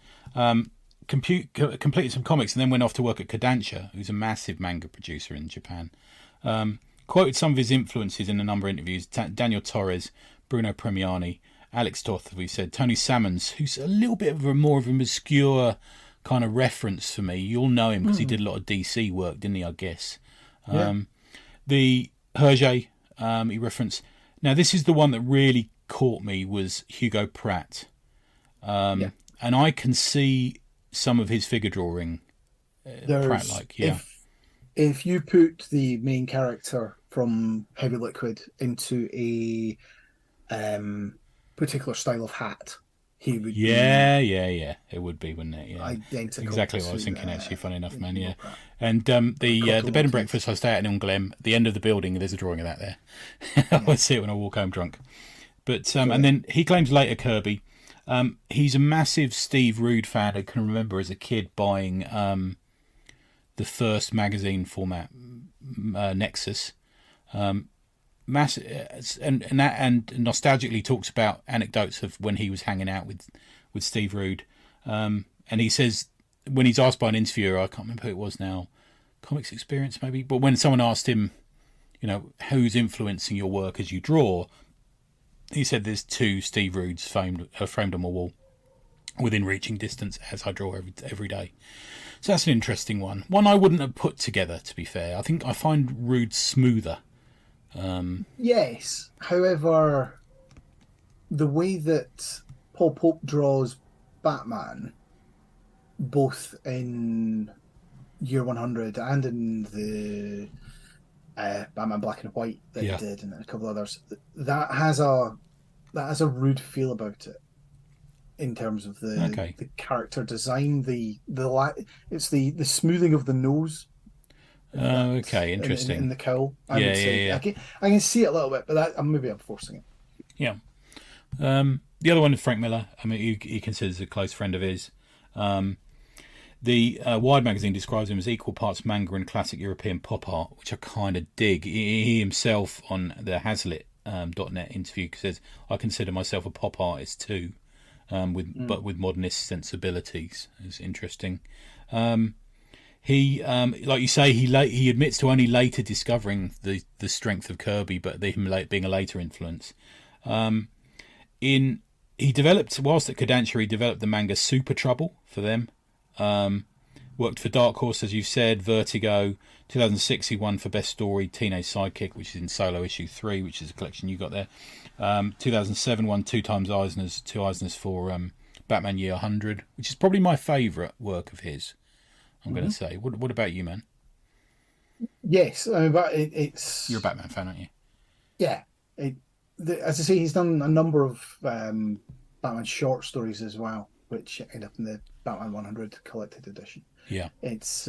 [SPEAKER 1] Completed some comics and then went off to work at Kodansha, who's a massive manga producer in Japan. Quoted some of his influences in a number of interviews: Daniel Torres, Bruno Premiani, Alex Toth, we said, Tony Salmons, who's a little bit of more of an obscure kind of reference for me. You'll know him because he did a lot of DC work, didn't he, I guess? The Hergé he referenced. Now, this is the one that really caught me, was Hugo Pratt. And I can see some of his figure drawing Pratt-like,
[SPEAKER 2] If you put the main character from Heavy Liquid into a particular style of hat, he would be it would be, wouldn't it? Identical.
[SPEAKER 1] Exactly what I was thinking, actually, funny enough, man. And the bed and breakfast I stay at in Glen, at the end of the building, there's a drawing of that there. I always see it when I walk home drunk. But and then he claims later Kirby, he's a massive Steve Rude fan. I can remember as a kid buying the first magazine format Nexus, and nostalgically talks about anecdotes of when he was hanging out with Steve Rude, and he says when he's asked by an interviewer, I can't remember who it was now, Comics Experience maybe, but when someone asked him, who's influencing your work as you draw, he said there's 2 Steve Rudes framed on my wall within reaching distance as I draw every day. So that's an interesting one. One I wouldn't have put together, to be fair. I think I find Rude smoother.
[SPEAKER 2] Yes. However, the way that Paul Pope draws Batman, both in Year 100 and in the Batman Black and White that he did, and a couple others, that has a Rude feel about it. In terms of the character design, it's the smoothing of the nose.
[SPEAKER 1] Interesting.
[SPEAKER 2] In the cowl, I would say. I can see it a little bit, but maybe I'm forcing it.
[SPEAKER 1] Yeah. The other one is Frank Miller. I mean, he considers a close friend of his. The Wide magazine describes him as equal parts manga and classic European pop art, which I kind of dig. He himself on the Hazlitt.net interview says, "I consider myself a pop artist too." But with modernist sensibilities. It's interesting. He, like you say, he admits to only later discovering the strength of Kirby, but him being a later influence. He developed, whilst at Kodansha, he developed the manga Super Trouble for them. Worked for Dark Horse, as you've said, Vertigo. 2006 he won for Best Story Teenage Sidekick, which is in Solo issue 3, which is a collection you got there. 2007 won 2 Eisners for Batman Year 100, which is probably my favourite work of his, I'm going to say. What about you, man?
[SPEAKER 2] Yes, I mean, but it's...
[SPEAKER 1] You're a Batman fan, aren't you?
[SPEAKER 2] Yeah. As I say, he's done a number of Batman short stories as well, which end up in the Batman 100 collected edition.
[SPEAKER 1] Yeah.
[SPEAKER 2] It's...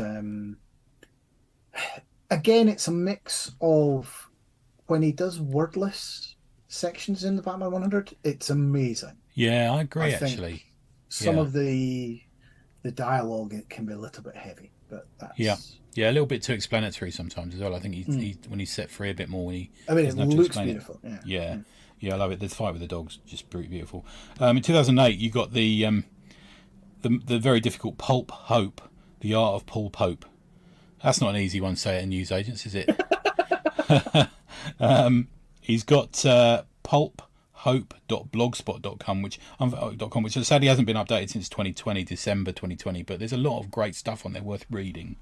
[SPEAKER 2] again, it's a mix of when he does wordless sections in the Batman 100, it's amazing.
[SPEAKER 1] Yeah, I agree, actually.
[SPEAKER 2] Some of the dialogue, it can be a little bit heavy, but that's...
[SPEAKER 1] Yeah, a little bit too explanatory sometimes as well. I think he when he's set free a bit more, it
[SPEAKER 2] looks beautiful.
[SPEAKER 1] Yeah, I love it. The fight with the dog's just beautiful. In 2008, you got the very difficult Pulp Hope, The Art of Paul Pope. That's not an easy one to say at a newsagents, is it? He's got pulphope.blogspot.com, which sadly hasn't been updated since 2020, December 2020, but there's a lot of great stuff on there worth reading.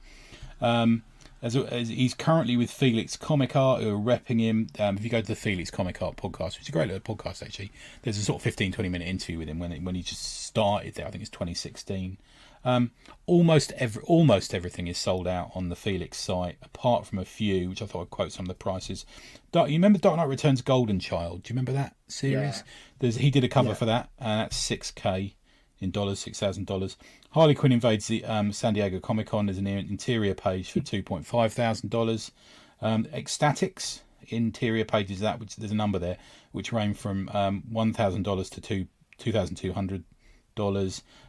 [SPEAKER 1] As he's currently with Felix Comic Art, who are repping him. If you go to the Felix Comic Art podcast, which is a great little podcast actually, there's a sort of 15-20 minute interview with him when he just started there. I think it's 2016. Almost everything is sold out on the Felix site, apart from a few, which I thought I'd quote some of the prices. You remember Dark Knight Returns Golden Child? Do you remember that series? Yeah. He did a cover for that, and that's $6,000 in dollars, $6,000. Harley Quinn Invades the San Diego Comic Con. There's an interior page for $2,500. Ecstatics interior pages, which there's a number there, which range from $1,000 to $2,200.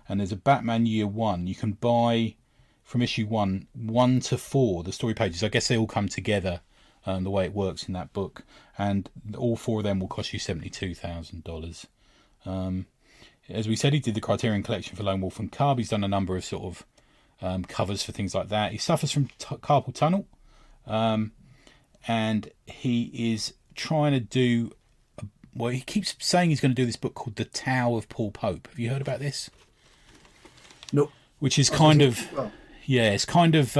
[SPEAKER 1] And there's a Batman Year 1. You can buy from issue 1 to 4 the story pages. I guess they all come together the way it works in that book, and all 4 of them will cost you $72,000. As we said, he did the Criterion Collection for Lone Wolf and Cub. He's done a number of sort of covers for things like that. He suffers from carpal tunnel, and he is trying to do... Well, he keeps saying he's going to do this book called The Tao of Paul Pope. Have you heard about this?
[SPEAKER 2] Nope.
[SPEAKER 1] Which is kind of... it's kind of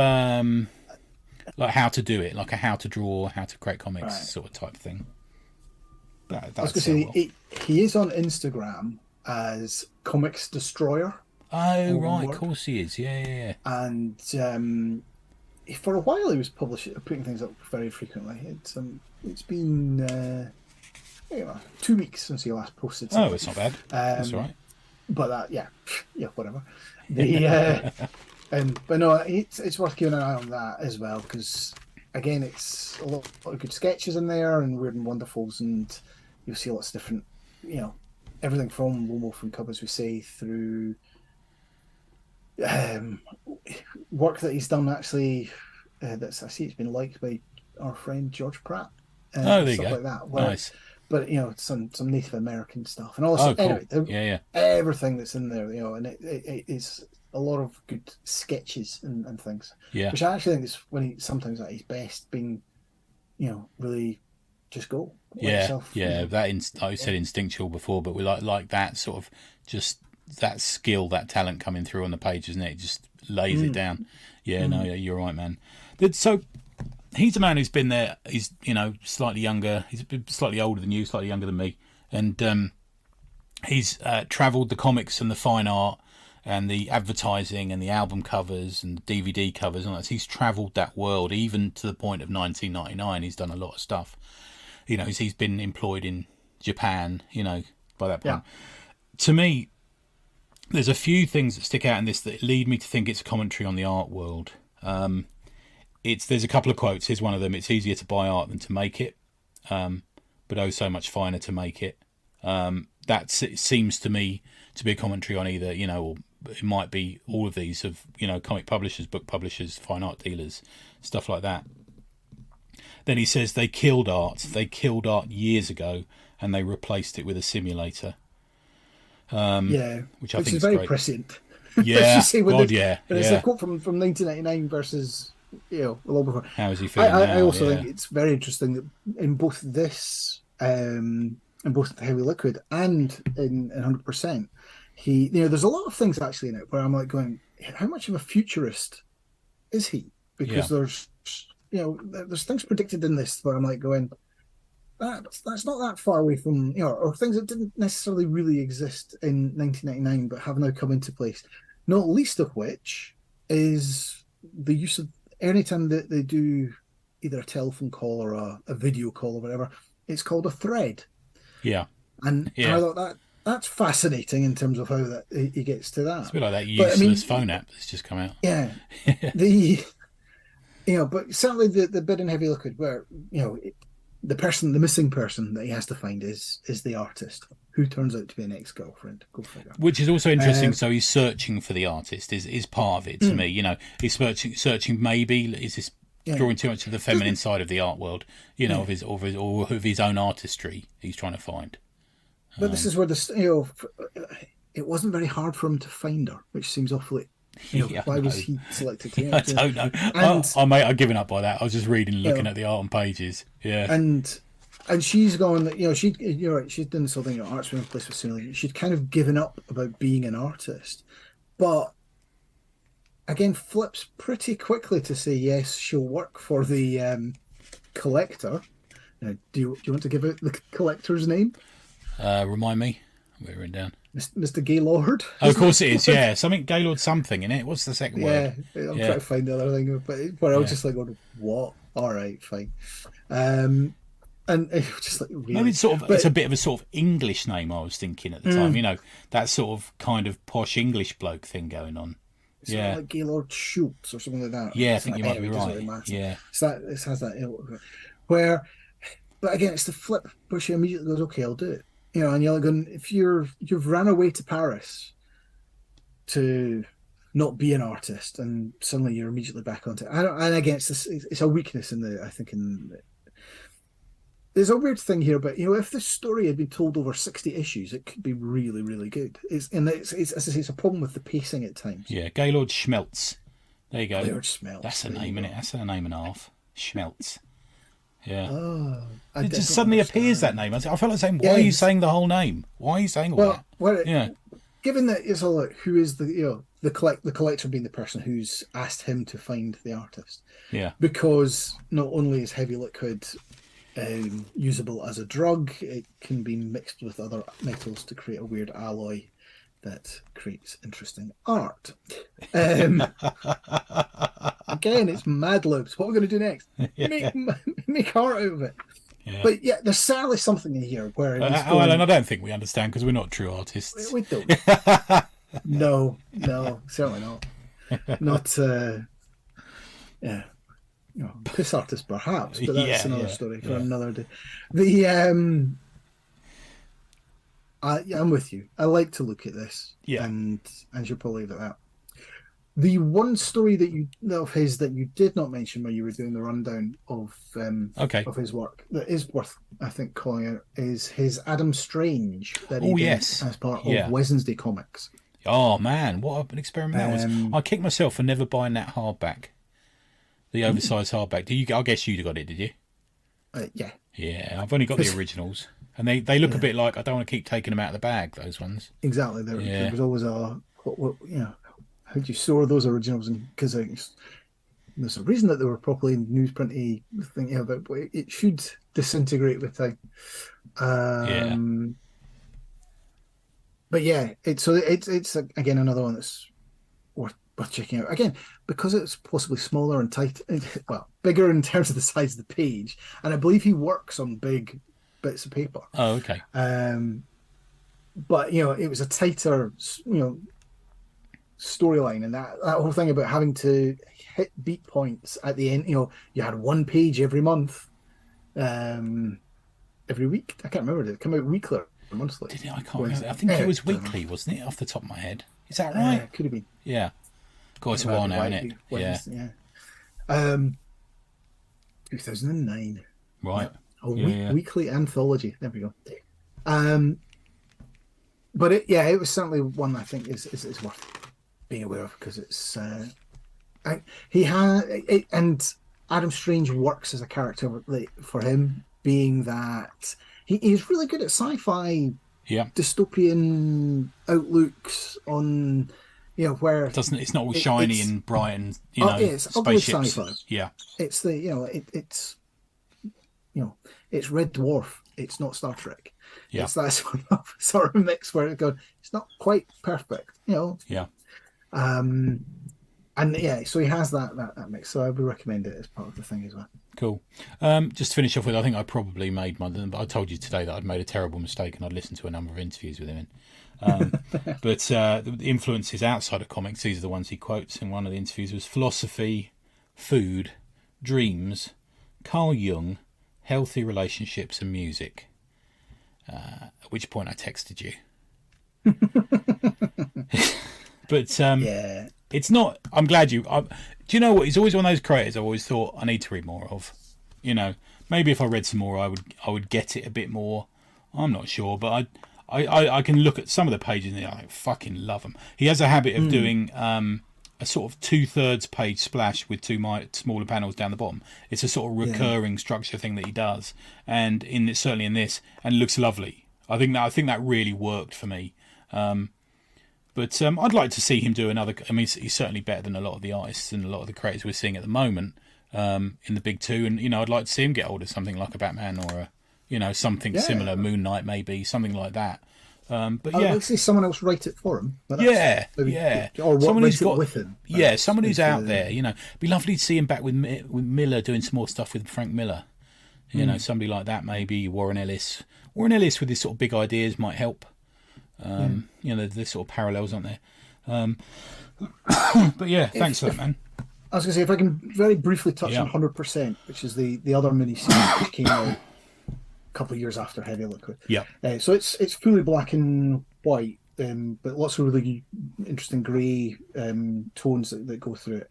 [SPEAKER 1] like how to do it, like a how to draw, how to create comics sort of type thing.
[SPEAKER 2] I was going to say, he is on Instagram as Comics Destroyer.
[SPEAKER 1] Oh, right, of course he is. Yeah.
[SPEAKER 2] And for a while he was putting things up very frequently. It's been 2 weeks since he last posted something.
[SPEAKER 1] Oh, it's not bad. That's all right.
[SPEAKER 2] But whatever. But no, it's worth keeping an eye on that as well, because again, it's a lot of good sketches in there and Weird and Wonderfuls, and you'll see lots of different, everything from Lone Wolf and Cub, as we say, through work that he's done actually. I see it's been liked by our friend George Pratt.
[SPEAKER 1] Oh,
[SPEAKER 2] and
[SPEAKER 1] there you
[SPEAKER 2] stuff
[SPEAKER 1] go.
[SPEAKER 2] like that. Where,
[SPEAKER 1] Nice.
[SPEAKER 2] but some Native American stuff and also
[SPEAKER 1] Oh, cool.
[SPEAKER 2] anyway,
[SPEAKER 1] Yeah, yeah,
[SPEAKER 2] everything that's in there, and it's a lot of good sketches and things,
[SPEAKER 1] yeah.
[SPEAKER 2] which I actually think is when he sometimes at his best, being really just go let
[SPEAKER 1] Yeah,
[SPEAKER 2] yourself,
[SPEAKER 1] yeah. Like you said, instinctual before, but we like that sort of just that skill, that talent coming through on the page, isn't it? It just lays it
[SPEAKER 2] mm,
[SPEAKER 1] down. Yeah, no,
[SPEAKER 2] mm,
[SPEAKER 1] yeah, you're right, man. So he's a man who's been there. He's slightly younger. He's been slightly older than you, slightly younger than me, and he's travelled the comics and the fine art and the advertising and the album covers and the DVD covers and all that. So he's travelled that world even to the point of 1999. He's done a lot of stuff. He's been employed in Japan, by that
[SPEAKER 2] yeah,
[SPEAKER 1] point. To me, there's a few things that stick out in this that lead me to think it's a commentary on the art world. There's a couple of quotes. Here's one of them. It's easier to buy art than to make it, but oh so much finer to make it. Seems to me to be a commentary on either, or it might be all of these of, comic publishers, book publishers, fine art dealers, stuff like that. Then he says they killed art. They killed art years ago, and they replaced it with a simulator.
[SPEAKER 2] yeah,
[SPEAKER 1] Which I
[SPEAKER 2] which
[SPEAKER 1] think
[SPEAKER 2] is
[SPEAKER 1] is
[SPEAKER 2] very
[SPEAKER 1] great.
[SPEAKER 2] prescient. As you
[SPEAKER 1] Yeah,
[SPEAKER 2] say,
[SPEAKER 1] God, yeah,
[SPEAKER 2] when it's a
[SPEAKER 1] yeah.
[SPEAKER 2] quote from 1999 versus a little before.
[SPEAKER 1] How is he
[SPEAKER 2] I,
[SPEAKER 1] feeling
[SPEAKER 2] I, I
[SPEAKER 1] now?
[SPEAKER 2] also
[SPEAKER 1] Yeah,
[SPEAKER 2] think it's very interesting that in both this, in both Heavy Liquid and in 100%, there's a lot of things actually in it where I'm like going, how much of a futurist is he?
[SPEAKER 1] yeah,
[SPEAKER 2] Because there's things predicted in this where I'm like going, that's not that far away from, or things that didn't necessarily really exist in 1999 but have now come into place. Not least of which is the use of anytime that they do either a telephone call or a video call or whatever, it's called a thread.
[SPEAKER 1] yeah,
[SPEAKER 2] And I
[SPEAKER 1] yeah.
[SPEAKER 2] thought that's fascinating in terms of how that he gets to
[SPEAKER 1] It's a
[SPEAKER 2] that.
[SPEAKER 1] bit like that
[SPEAKER 2] But I
[SPEAKER 1] useless
[SPEAKER 2] mean,
[SPEAKER 1] phone app that's just come out.
[SPEAKER 2] yeah, the but certainly the bit in Heavy Liquid where the missing person that he has to find is the artist who turns out to be an ex-girlfriend. Go figure.
[SPEAKER 1] Which is also interesting.
[SPEAKER 2] Um,
[SPEAKER 1] So he's searching for the artist. Is part of it to me. He's searching. Maybe is this
[SPEAKER 2] yeah,
[SPEAKER 1] drawing too much to the feminine side of the art world?
[SPEAKER 2] yeah.
[SPEAKER 1] Of his own artistry. He's trying to find.
[SPEAKER 2] But this is where it wasn't very hard for him to find her, which seems awfully.
[SPEAKER 1] Yeah, I
[SPEAKER 2] Why was
[SPEAKER 1] know.
[SPEAKER 2] he selected
[SPEAKER 1] I don't know.
[SPEAKER 2] And
[SPEAKER 1] Mate, I've given up by that. I was just reading, and
[SPEAKER 2] you
[SPEAKER 1] looking
[SPEAKER 2] know,
[SPEAKER 1] at the art on pages. Yeah,
[SPEAKER 2] and she's gone. You're right. She's done something. Art's been replaced with simile. She'd kind of given up about being an artist, but again, flips pretty quickly to say yes, she'll work for the collector. Now, do you want to give out the collector's name?
[SPEAKER 1] remind me. We're written down.
[SPEAKER 2] Mr. Gaylord.
[SPEAKER 1] Oh, of course it is. Yeah, something Gaylord something in it. What's the second word?
[SPEAKER 2] Yeah, I'm trying
[SPEAKER 1] Yeah,
[SPEAKER 2] to find the other thing, but where I was
[SPEAKER 1] yeah.
[SPEAKER 2] just like, going, what? All right, fine. And it was just like,
[SPEAKER 1] Maybe
[SPEAKER 2] really?
[SPEAKER 1] it's a bit of a sort of English name. I was thinking at the time.
[SPEAKER 2] Mm,
[SPEAKER 1] That sort of kind of posh English bloke thing going on.
[SPEAKER 2] it's sort of
[SPEAKER 1] Yeah,
[SPEAKER 2] like Gaylord Schultz or something like that.
[SPEAKER 1] yeah. I
[SPEAKER 2] It's
[SPEAKER 1] think
[SPEAKER 2] not,
[SPEAKER 1] you might
[SPEAKER 2] anyway,
[SPEAKER 1] be
[SPEAKER 2] it doesn't
[SPEAKER 1] right.
[SPEAKER 2] really matter.
[SPEAKER 1] Yeah,
[SPEAKER 2] It has that where, but again, it's the flip where she immediately goes, okay, I'll do it. And you're like going, if you've ran away to Paris to not be an artist, and suddenly you're immediately back onto it. And again, it's a weakness I think there's a weird thing here, but if this story had been told over 60 issues, it could be really, really good. It's as I say, it's a problem with the pacing at times.
[SPEAKER 1] yeah. Gaylord Schmelz. There you go.
[SPEAKER 2] Clear smells.
[SPEAKER 1] That's a
[SPEAKER 2] There you
[SPEAKER 1] name, innit?
[SPEAKER 2] go.
[SPEAKER 1] That's a name and a half. Schmelz. Yeah.
[SPEAKER 2] Oh, I
[SPEAKER 1] It just
[SPEAKER 2] don't
[SPEAKER 1] suddenly appears that
[SPEAKER 2] understand.
[SPEAKER 1] name. I felt like saying, "Why are you
[SPEAKER 2] Yes.
[SPEAKER 1] saying the whole name? Why are you saying all
[SPEAKER 2] Well,
[SPEAKER 1] that?"
[SPEAKER 2] well,
[SPEAKER 1] Yeah,
[SPEAKER 2] given that it's all like, who is the collector being the person who's asked him to find the artist,
[SPEAKER 1] yeah,
[SPEAKER 2] because not only is heavy liquid usable as a drug, it can be mixed with other metals to create a weird alloy that creates interesting art. Um, Again, it's Mad Libs. What are we going to do next?
[SPEAKER 1] yeah,
[SPEAKER 2] Make art out of it.
[SPEAKER 1] yeah.
[SPEAKER 2] But yeah, there's certainly something in here where he's
[SPEAKER 1] Alan, I
[SPEAKER 2] going,
[SPEAKER 1] don't think we understand because we're not true artists.
[SPEAKER 2] we don't. No, certainly not. Not, yeah, piss artist perhaps, but that's
[SPEAKER 1] Yeah,
[SPEAKER 2] another
[SPEAKER 1] yeah,
[SPEAKER 2] story for
[SPEAKER 1] yeah,
[SPEAKER 2] another day. The I'm with you. I like to look at this,
[SPEAKER 1] yeah,
[SPEAKER 2] and you're probably at that. The one story of his that you did not mention when you were doing the rundown
[SPEAKER 1] Okay.
[SPEAKER 2] of his work that is worth, I think, calling out is his Adam Strange that he
[SPEAKER 1] Oh,
[SPEAKER 2] did
[SPEAKER 1] yes.
[SPEAKER 2] as part of
[SPEAKER 1] Yeah.
[SPEAKER 2] Wednesday Comics.
[SPEAKER 1] Oh, man. What an experiment that was. I kicked myself for never buying that hardback. The oversized hardback. I guess you'd have got it, did you?
[SPEAKER 2] Yeah.
[SPEAKER 1] Yeah. I've only got the originals. And they look a bit like, I don't want to keep taking them out of the bag, those ones.
[SPEAKER 2] Exactly. There was always how do you store those originals? Because there's a reason that they were properly newsprinty thing, but it should disintegrate with time.
[SPEAKER 1] Yeah.
[SPEAKER 2] But yeah, it's again another one that's worth checking out. Again, because it's possibly smaller and tight, well, bigger in terms of the size of the page, and I believe he works on big bits of paper.
[SPEAKER 1] Oh, okay.
[SPEAKER 2] But it was a tighter, storyline, and that whole thing about having to hit beat points at the end. You had one page every month, every week. I can't remember. Did it come out weekly or monthly?
[SPEAKER 1] Did it? I can't remember. I think it was weekly, wasn't it? Off the top of my head, is that right?
[SPEAKER 2] Could have been.
[SPEAKER 1] Yeah. God, it's a while now, isn't it?
[SPEAKER 2] Yeah. 2009.
[SPEAKER 1] Right.
[SPEAKER 2] Weekly anthology. There we go. But it was certainly one I think is worth being aware of, because it's he had it, and Adam Strange works as a character for him, being that he's really good at sci-fi, dystopian outlooks on, where
[SPEAKER 1] it's not all shiny and bright and
[SPEAKER 2] it's
[SPEAKER 1] spaceships.
[SPEAKER 2] Sci-fi.
[SPEAKER 1] Yeah,
[SPEAKER 2] it's it's Red Dwarf. It's not Star Trek.
[SPEAKER 1] Yeah,
[SPEAKER 2] it's that sort of mix where it's not quite perfect.
[SPEAKER 1] Yeah.
[SPEAKER 2] And so he has that mix. So I would recommend it as part of the thing as well.
[SPEAKER 1] Cool. Just to finish off with, I think I probably made I told you today that I'd made a terrible mistake, and I'd listened to a number of interviews with him. But the influences outside of comics, these are the ones he quotes in one of the interviews, was philosophy, food, dreams, Carl Jung, healthy relationships, and music. At which point I texted you. But it's not. I'm glad you. Do you know what? He's always one of those creators I've always thought I need to read more of. Maybe if I read some more, I would get it a bit more. I'm not sure, but I can look at some of the pages and I fucking love them. He has a habit of doing a sort of 2/3 page splash with two smaller panels down the bottom. It's a sort of recurring structure thing that he does, and certainly in this, and it looks lovely. I think that really worked for me. But I'd like to see him do another. I mean, he's certainly better than a lot of the artists and a lot of the creators we're seeing at the moment in the big two. And I'd like to see him get hold of something like a Batman or something similar, Moon Knight maybe, something like that. But
[SPEAKER 2] I'd like to see someone else write it for him.
[SPEAKER 1] Or
[SPEAKER 2] someone who's got with him.
[SPEAKER 1] Someone who's out there. It'd be lovely to see him back with Miller doing some more stuff with Frank Miller. Somebody like that maybe. Warren Ellis with his sort of big ideas might help. There's sort of parallels, aren't there? But thanks for that, man.
[SPEAKER 2] I was going to say, if I can very briefly touch on 100%, which is the other mini-series which came out a couple of years after Heavy Liquid.
[SPEAKER 1] Yeah.
[SPEAKER 2] So it's fully black and white, but lots of really interesting grey tones that go through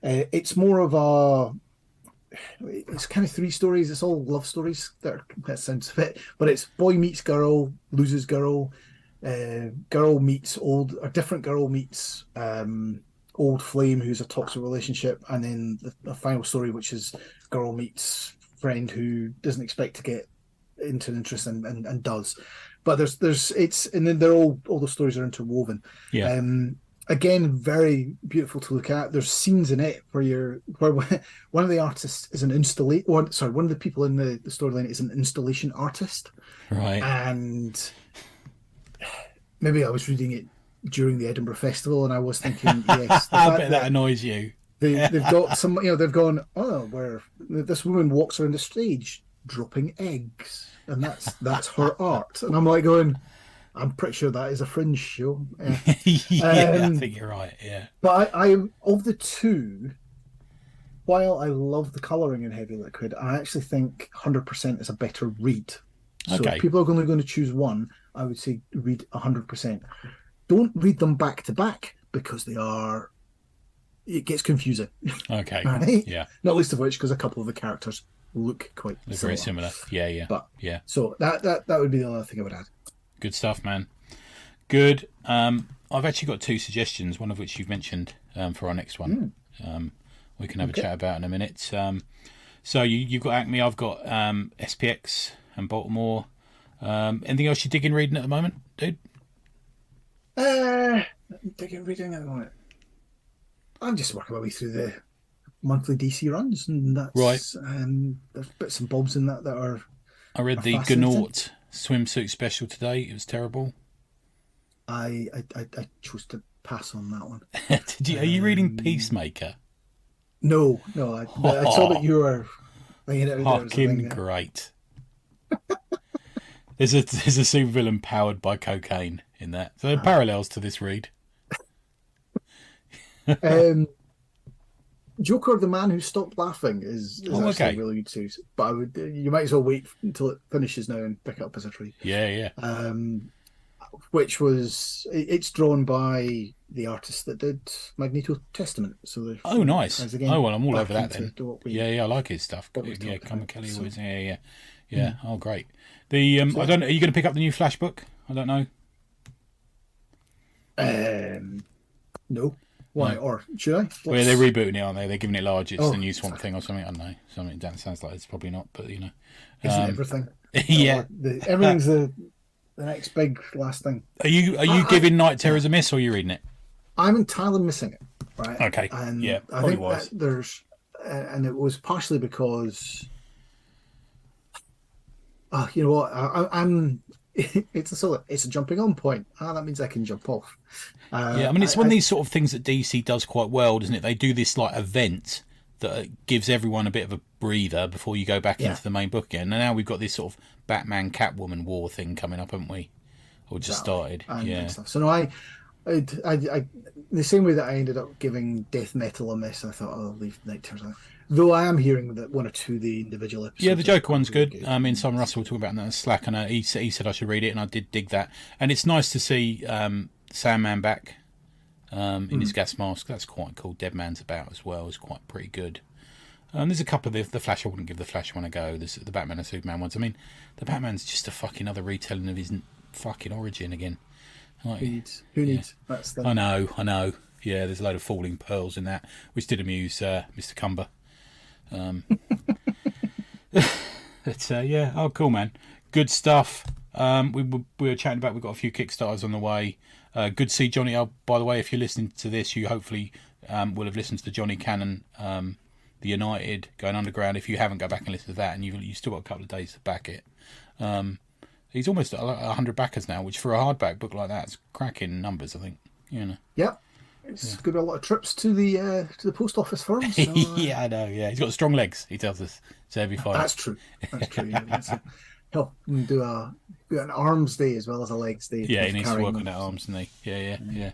[SPEAKER 2] it. It's more of it's kind of 3 stories. It's all love stories. That sounds a bit, but it's boy meets girl, loses girl. Girl meets a different girl meets old flame who's a toxic relationship, and then the final story, which is girl meets friend who doesn't expect to get into an interest and does. But and then they're all the stories are interwoven.
[SPEAKER 1] Yeah.
[SPEAKER 2] Again, very beautiful to look at. There's scenes in it where one of the artists is an one of the people in the storyline is an installation artist,
[SPEAKER 1] right?
[SPEAKER 2] And maybe I was reading it during the Edinburgh Festival, and I was thinking, yes,
[SPEAKER 1] I bet that annoys you.
[SPEAKER 2] They've got some, they've gone, where this woman walks around the stage dropping eggs, and that's her art, and I'm like going, I'm pretty sure that is a Fringe show.
[SPEAKER 1] I think you're right. Yeah,
[SPEAKER 2] but I of the two, while I love the colouring in Heavy Liquid, I actually think 100% is a better read. So if people are only going to choose one, I would say read 100%. Don't read them back to back, because they are it gets confusing.
[SPEAKER 1] Okay.
[SPEAKER 2] Right?
[SPEAKER 1] Yeah.
[SPEAKER 2] Not least of which because a couple of the characters look quite
[SPEAKER 1] They're
[SPEAKER 2] similar.
[SPEAKER 1] very similar. Yeah, yeah.
[SPEAKER 2] But
[SPEAKER 1] yeah.
[SPEAKER 2] So that would be the other thing I would add.
[SPEAKER 1] Good stuff, man. Good. I've actually got 2 suggestions, one of which you've mentioned for our next one. We can have a chat about in a minute. So you've got Acme, I've got SPX and Baltimore. Anything else you're digging reading at the moment, dude?
[SPEAKER 2] Digging reading at the moment. I'm just working my way through the monthly DC runs, and that's
[SPEAKER 1] right.
[SPEAKER 2] There's bits and bobs in that are.
[SPEAKER 1] I read the Gnaut swimsuit special today. It was terrible.
[SPEAKER 2] I chose to pass on that one.
[SPEAKER 1] Are you reading Peacemaker?
[SPEAKER 2] No. I saw that you were.
[SPEAKER 1] Fucking great. There's a supervillain powered by cocaine in that. So there are parallels to this read.
[SPEAKER 2] Joker, the Man Who Stopped Laughing is actually really good too. But you might as well wait until it finishes now and pick it up as a trade.
[SPEAKER 1] Yeah.
[SPEAKER 2] Which was it's drawn by the artist that did Magneto Testament. So
[SPEAKER 1] nice.
[SPEAKER 2] Again,
[SPEAKER 1] well, I'm all over that then. I like his stuff.
[SPEAKER 2] Yeah,
[SPEAKER 1] Kelly was. Yeah. Oh, great. The I don't know. Are you going to pick up the new Flash book? I don't know.
[SPEAKER 2] No. Why? No. Or should I?
[SPEAKER 1] Well, they're rebooting it, aren't they? They're giving it large. It's the new Swamp Thing or something. I don't know. Something that sounds like it's probably not, but
[SPEAKER 2] Isn't everything?
[SPEAKER 1] Yeah.
[SPEAKER 2] Everything's the next big last thing.
[SPEAKER 1] Are you giving Night Terrors a miss, or are you reading it?
[SPEAKER 2] I'm entirely missing it. Right.
[SPEAKER 1] Okay.
[SPEAKER 2] And
[SPEAKER 1] yeah.
[SPEAKER 2] I think that there's, and it was partially because, you know what? I'm. It's a jumping on point. That means I can jump off.
[SPEAKER 1] I mean, it's one of these sort of things that DC does quite well, doesn't it? They do this like event that gives everyone a bit of a breather before you go back into the main book again. And now we've got this sort of Batman Catwoman war thing coming up, haven't we? Or just started.
[SPEAKER 2] And stuff. So no, I the same way that I ended up giving Death Metal a miss, I thought I'll leave Night Terrors out. Though I am hearing that one or two of the individual episodes.
[SPEAKER 1] Yeah, the Joker one's good. Simon Russell talking about that in Slack, and he said I should read it, and I did dig that. And it's nice to see Sandman back in his gas mask. That's quite cool. Dead Man's About as well is quite pretty good. There's a couple of the Flash. I wouldn't give the Flash one a go. There's the Batman and Superman ones. I mean, the Batman's just a fucking other retelling of his fucking origin again. Like,
[SPEAKER 2] Who needs? That's the...
[SPEAKER 1] I know. Yeah, there's a load of falling pearls in that, which did amuse Mr. Cumber. Oh, cool, man. Good stuff. We were chatting about, we've got a few Kickstarters on the way. Good to see Johnny. By the way, if you're listening to this, you hopefully will have listened to the Johnny Cannon, the United going underground. If you haven't, go back and listen to that, and you've still got a couple of days to back it. He's almost at 100 backers now, which for a hardback book like that is cracking numbers, I think.
[SPEAKER 2] Yep. It's going to be a lot of trips to the post office for him. So,
[SPEAKER 1] yeah, I know. Yeah, he's got strong legs. He tells us, so he'll be fine.
[SPEAKER 2] That's true. Yeah. He'll do an arms day as well as a legs day.
[SPEAKER 1] Yeah, he needs to work on that arms knee. Yeah.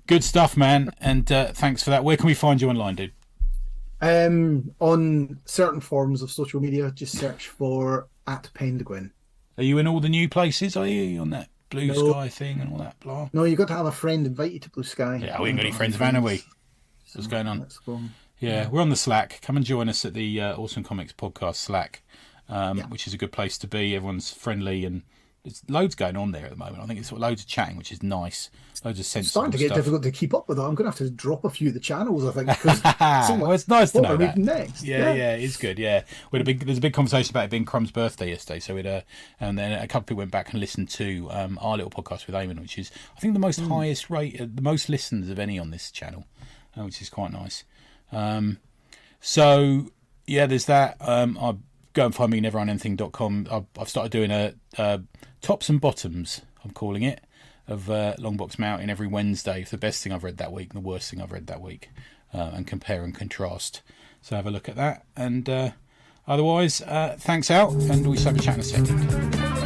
[SPEAKER 1] Good stuff, man. And thanks for that. Where can we find you online, dude?
[SPEAKER 2] On certain forms of social media, just search for @Penguin.
[SPEAKER 1] Are you in all the new places? Are you on that Blue Sky thing and all that blah?
[SPEAKER 2] No, you've got to have a friend invite you to Blue Sky.
[SPEAKER 1] Yeah, we ain't got any friends, man, have we? What's going on?
[SPEAKER 2] Let's go.
[SPEAKER 1] Yeah, we're on the Slack. Come and join us at the Awesome Comics Podcast Slack, which is a good place to be. Everyone's friendly and there's loads going on there at the moment. I think it's loads of chatting, which is nice. Loads of sensible
[SPEAKER 2] It's starting to get
[SPEAKER 1] stuff.
[SPEAKER 2] difficult to keep up with that. I'm going to have to drop a few of the channels, I think. Because
[SPEAKER 1] well, it's nice to know that.
[SPEAKER 2] Next?
[SPEAKER 1] Yeah, it's good. Yeah, there's a big conversation about it being Crumb's birthday yesterday. So and then a couple of people went back and listened to our little podcast with Eamon, which is I think the most highest rate, the most listens of any on this channel, which is quite nice. So yeah, there's that. I go and find me neveronanything.com. I've started doing a tops and bottoms, I'm calling it, of Longbox Mountain every Wednesday for the best thing I've read that week and the worst thing I've read that week, and compare and contrast. So have a look at that. And otherwise, thanks out, and we'll have a chat in a second.